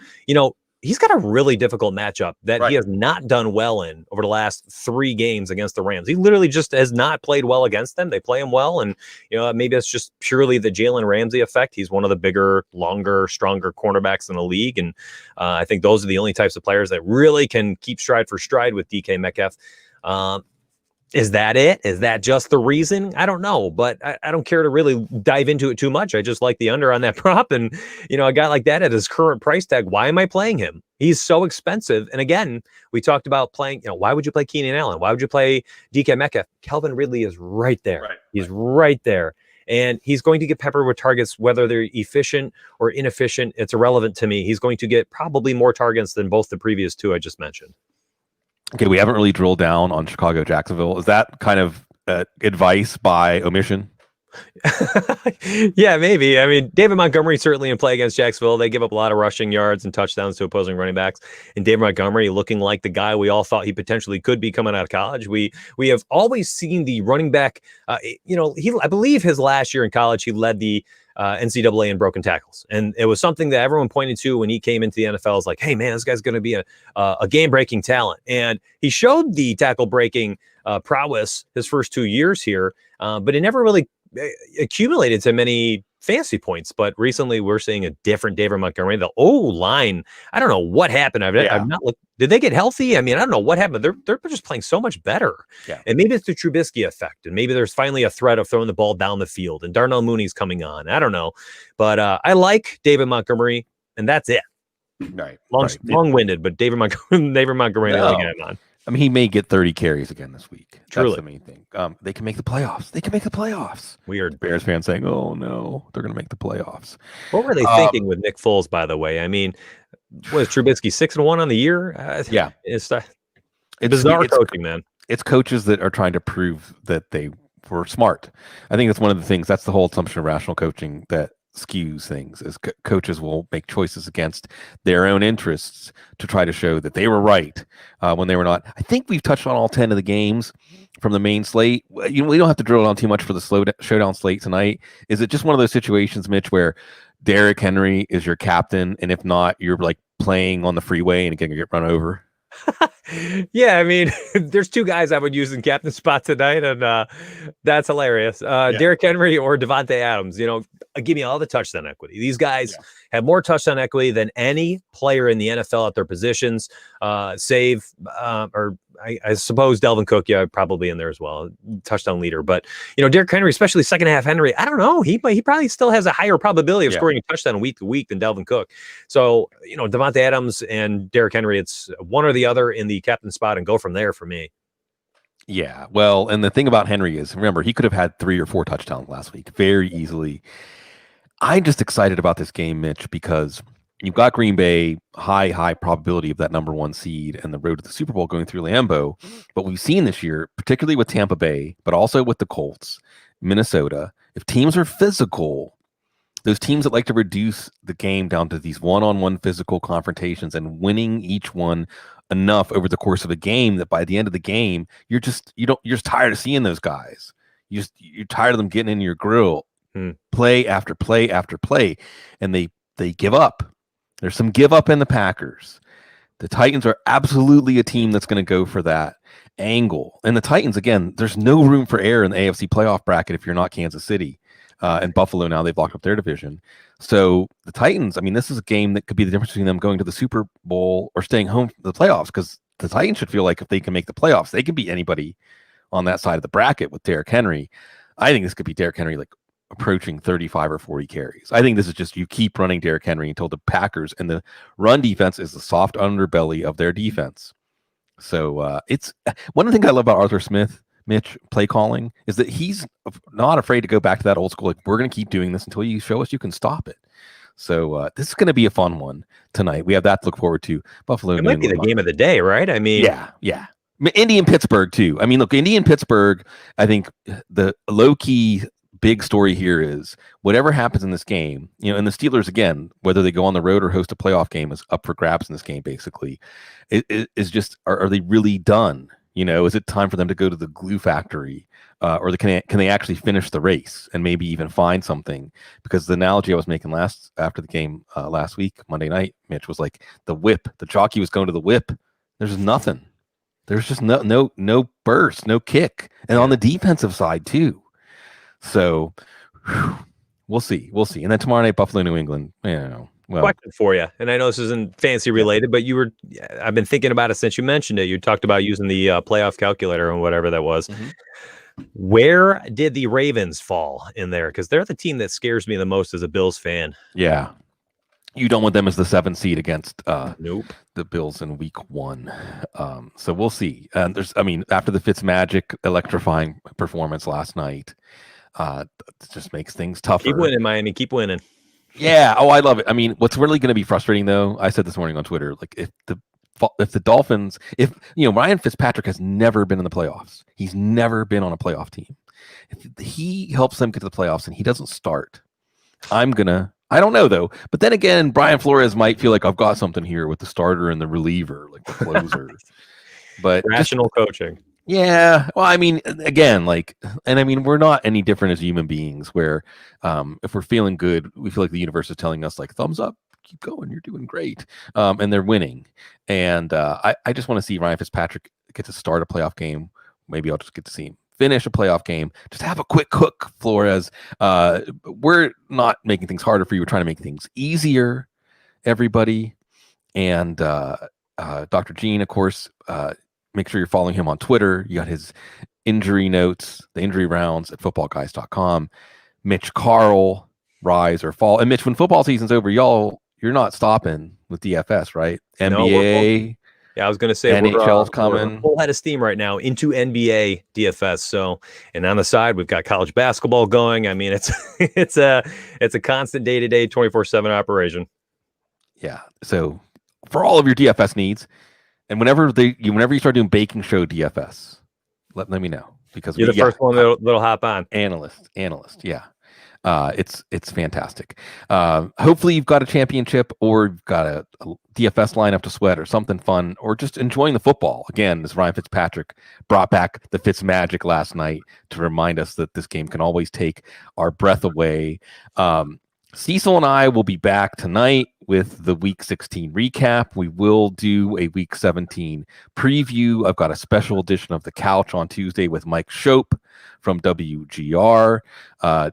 C: he's got a really difficult matchup that he has not done well in over the last 3 games against the Rams. He literally just has not played well against them. They play him well. And, maybe it's just purely the Jalen Ramsey effect. He's one of the bigger, longer, stronger cornerbacks in the league. And I think those are the only types of players that really can keep stride for stride with DK Metcalf. Is that it? Is that just the reason? I don't know, but I don't care to really dive into it too much. I just like the under on that prop. And, a guy like that at his current price tag, why am I playing him? He's so expensive. And again, we talked about playing, why would you play Keenan Allen? Why would you play DK Metcalf? Calvin Ridley is right there. He's right there. And he's going to get peppered with targets, whether they're efficient or inefficient. It's irrelevant to me. He's going to get probably more targets than both the previous 2 I just mentioned.
A: Okay, we haven't really drilled down on Chicago, Jacksonville. Is that kind of advice by omission?
C: Yeah, maybe. I mean, David Montgomery certainly in play against Jacksonville. They give up a lot of rushing yards and touchdowns to opposing running backs. And David Montgomery looking like the guy we all thought he potentially could be coming out of college. We have always seen the running back. I believe his last year in college, he led the NCAA in broken tackles. And it was something that everyone pointed to when he came into the NFL. Is like, hey, man, this guy's going to be a game-breaking talent. And he showed the tackle-breaking prowess his first 2 years here, but it never really accumulated to many fantasy points. But recently we're seeing a different David Montgomery. The O-line, I don't know what happened. I've not looked. Did they get healthy? I mean, I don't know what happened. They're just playing so much better. Yeah. And maybe it's the Trubisky effect. And maybe there's finally a threat of throwing the ball down the field. And Darnell Mooney's coming on. I don't know. But I like David Montgomery, and that's it.
A: Right.
C: Long-winded, but David Montgomery, the only guy I'm on.
A: I mean, he may get 30 carries again this week.
C: Truly.
A: That's the main thing. They can make the playoffs. They can make the playoffs.
C: Weird.
A: Bears fans saying, "Oh no, they're going to make the playoffs."
C: What were they thinking with Nick Foles? By the way, I mean, what is Trubisky 6-1 on the year?
A: Yeah,
C: it's bizarre coaching, man.
A: It's coaches that are trying to prove that they were smart. I think that's one of the things. That's the whole assumption of rational coaching that skews things. Is coaches will make choices against their own interests to try to show that they were right when they were not. I think we've touched on all 10 of the games from the main slate. We don't have to drill down too much for the showdown slate tonight. Is it just one of those situations, Mitch, where Derrick Henry is your captain, and if not, you're like playing on the freeway and going to get run over?
C: Yeah, I mean, there's two guys I would use in captain spot tonight, and that's hilarious. Derrick Henry or Devontae Adams. Give me all the touchdown equity. These guys have more touchdown equity than any player in the NFL at their positions, save or I suppose Delvin Cook, probably in there as well, touchdown leader. But Derrick Henry, especially second half Henry, I don't know. He probably still has a higher probability of scoring a touchdown week to week than Delvin Cook. So Devontae Adams and Derrick Henry, it's one or the other in the captain spot, and go from there for me.
A: Yeah, well, and the thing about Henry is, remember, he could have had 3 or 4 touchdowns last week very easily. I'm just excited about this game, Mitch, because you've got Green Bay, high probability of that number 1 seed and the road to the Super Bowl going through Lambeau. But we've seen this year, particularly with Tampa Bay, but also with the Colts, Minnesota, if teams are physical, those teams that like to reduce the game down to these one-on-one physical confrontations and winning each one enough over the course of a game that by the end of the game, you're just tired of seeing those guys. You're tired of them getting in your grill, play after play after play, and they give up. There's some give up in the Packers. The Titans are absolutely a team that's going to go for that angle. And the Titans, again, there's no room for error in the AFC playoff bracket if you're not Kansas City. And Buffalo now, they've locked up their division. So the Titans, I mean, this is a game that could be the difference between them going to the Super Bowl or staying home for the playoffs, because the Titans should feel like if they can make the playoffs, they can beat anybody on that side of the bracket with Derrick Henry. I think this could be Derrick Henry like approaching 35 or 40 carries. I think this is just you keep running Derrick Henry until the Packers and the run defense is the soft underbelly of their defense. So it's one of the things I love about Arthur Smith, Mitch, play calling, is that he's not afraid to go back to that old school. Like, we're going to keep doing this until you show us you can stop it. So this is going to be a fun one tonight. We have that to look forward to. Buffalo.
C: It might be the game of the day, right? I mean,
A: yeah. Indy and Pittsburgh too. I mean, look, Indy and Pittsburgh. I think the low key big story here is whatever happens in this game, and the Steelers, again, whether they go on the road or host a playoff game, is up for grabs in this game. Basically, it is just are they really done? Is it time for them to go to the glue factory, or can they actually finish the race and maybe even find something? Because the analogy I was making after the game last week, Monday night, Mitch, was like the whip. The jockey was going to the whip. There's nothing. There's just no burst, no kick, and on the defensive side too. So we'll see. And then tomorrow night, Buffalo, New England.
C: Question for you, and I know this isn't fancy related, but I've been thinking about it since you mentioned it. You talked about using the playoff calculator and whatever that was. Mm-hmm. Where did the Ravens fall in there? Because they're the team that scares me the most as a Bills fan.
A: Yeah. You don't want them as the 7th seed against
C: nope.
A: the Bills in week 1. So we'll see. And after the Fitzmagic electrifying performance last night, it just makes things tougher.
C: Keep winning, Miami. Keep winning.
A: Yeah. Oh, I love it. I mean, what's really going to be frustrating, though, I said this morning on Twitter, like if the Dolphins, Ryan Fitzpatrick has never been in the playoffs. He's never been on a playoff team. If he helps them get to the playoffs and he doesn't start, I don't know, though. But then again, Brian Flores might feel like I've got something here with the starter and the reliever, like the closer. But
C: rational coaching.
A: Yeah. Well, I mean, again, we're not any different as human beings where if we're feeling good, we feel like the universe is telling us like, thumbs up, keep going, you're doing great. And they're winning. And I just want to see Ryan Fitzpatrick get to start a playoff game. Maybe I'll just get to see him finish a playoff game. Just have a quick cook, Flores. We're not making things harder for you. We're trying to make things easier, everybody. And Dr. Gene, of course, make sure you're following him on Twitter. You got his injury notes, the injury rounds at footballguys.com. Mitch Carl, rise or fall. And Mitch, when football season's over, you're not stopping with DFS, right? NBA,
C: Yeah, I was going to say
A: NHL's
C: we're
A: coming.
C: full head of steam right now into NBA DFS. So, and on the side, we've got college basketball going. I mean, it's it's a constant day-to-day 24/7 operation.
A: Yeah. So for all of your DFS needs, and whenever you start doing baking show DFS, let me know, because
C: You're the first one that'll hop on.
A: Analyst. Yeah. It's fantastic. Hopefully you've got a championship, or you've got a DFS lineup to sweat, or something fun, or just enjoying the football. Again, as Ryan Fitzpatrick brought back the Fitz magic last night to remind us that this game can always take our breath away. Cecil and I will be back tonight with the Week 16 recap. We will do a Week 17 preview. I've got a special edition of The Couch on Tuesday with Mike Shope from WGR,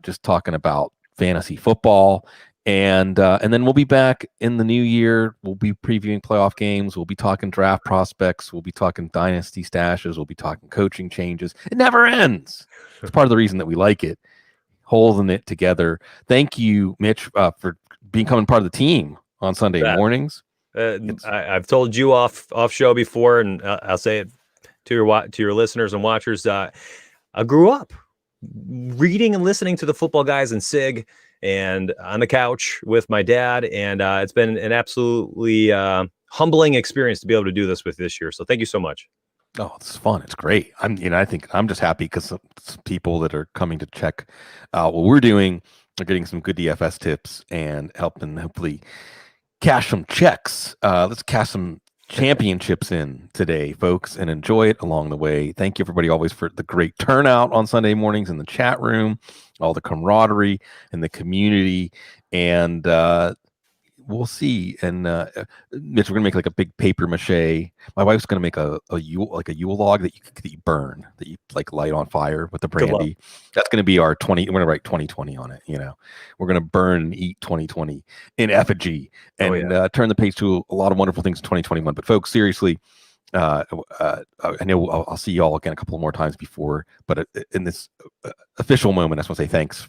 A: just talking about fantasy football. And then we'll be back in the new year. We'll be previewing playoff games. We'll be talking draft prospects. We'll be talking dynasty stashes. We'll be talking coaching changes. It never ends. It's part of the reason that we like it. Holding it together. Thank you, Mitch, for becoming part of the team on Sunday mornings.
C: I've told you off show before, and I'll say it to your listeners and watchers. I grew up reading and listening to the Football Guys and Sig, and on the couch with my dad, and it's been an absolutely humbling experience to be able to do this with this year. So thank you so much.
A: Oh, it's fun. It's great. I think I'm just happy because some people that are coming to check out what we're doing are getting some good DFS tips and helping hopefully cash some checks. Let's cash some championships in today, folks, and enjoy it along the way. Thank you, everybody, always for the great turnout on Sunday mornings in the chat room, all the camaraderie in the community, and we'll see. And Mitch, we're gonna make like a big paper mache. My wife's gonna make a Yule log that you burn, that you like light on fire with the brandy. That's gonna be our 20. We're gonna write 2020 on it. We're gonna burn and eat 2020 in effigy, and turn the page to a lot of wonderful things in 2021. But folks, seriously, I know I'll see you all again a couple more times before, but in this official moment, I just want to say thanks,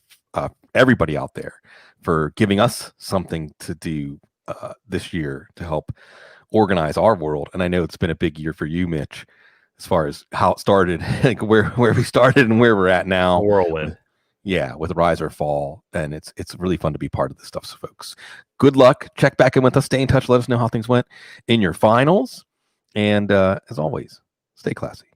A: everybody out there, for giving us something to do this year to help organize our world. And I know it's been a big year for you, Mitch, as far as how it started, like where we started and where we're at now.
C: Whirlwind.
A: Yeah, with Rise or Fall. And it's really fun to be part of this stuff. So folks, good luck. Check back in with us. Stay in touch. Let us know how things went in your finals. And as always, stay classy.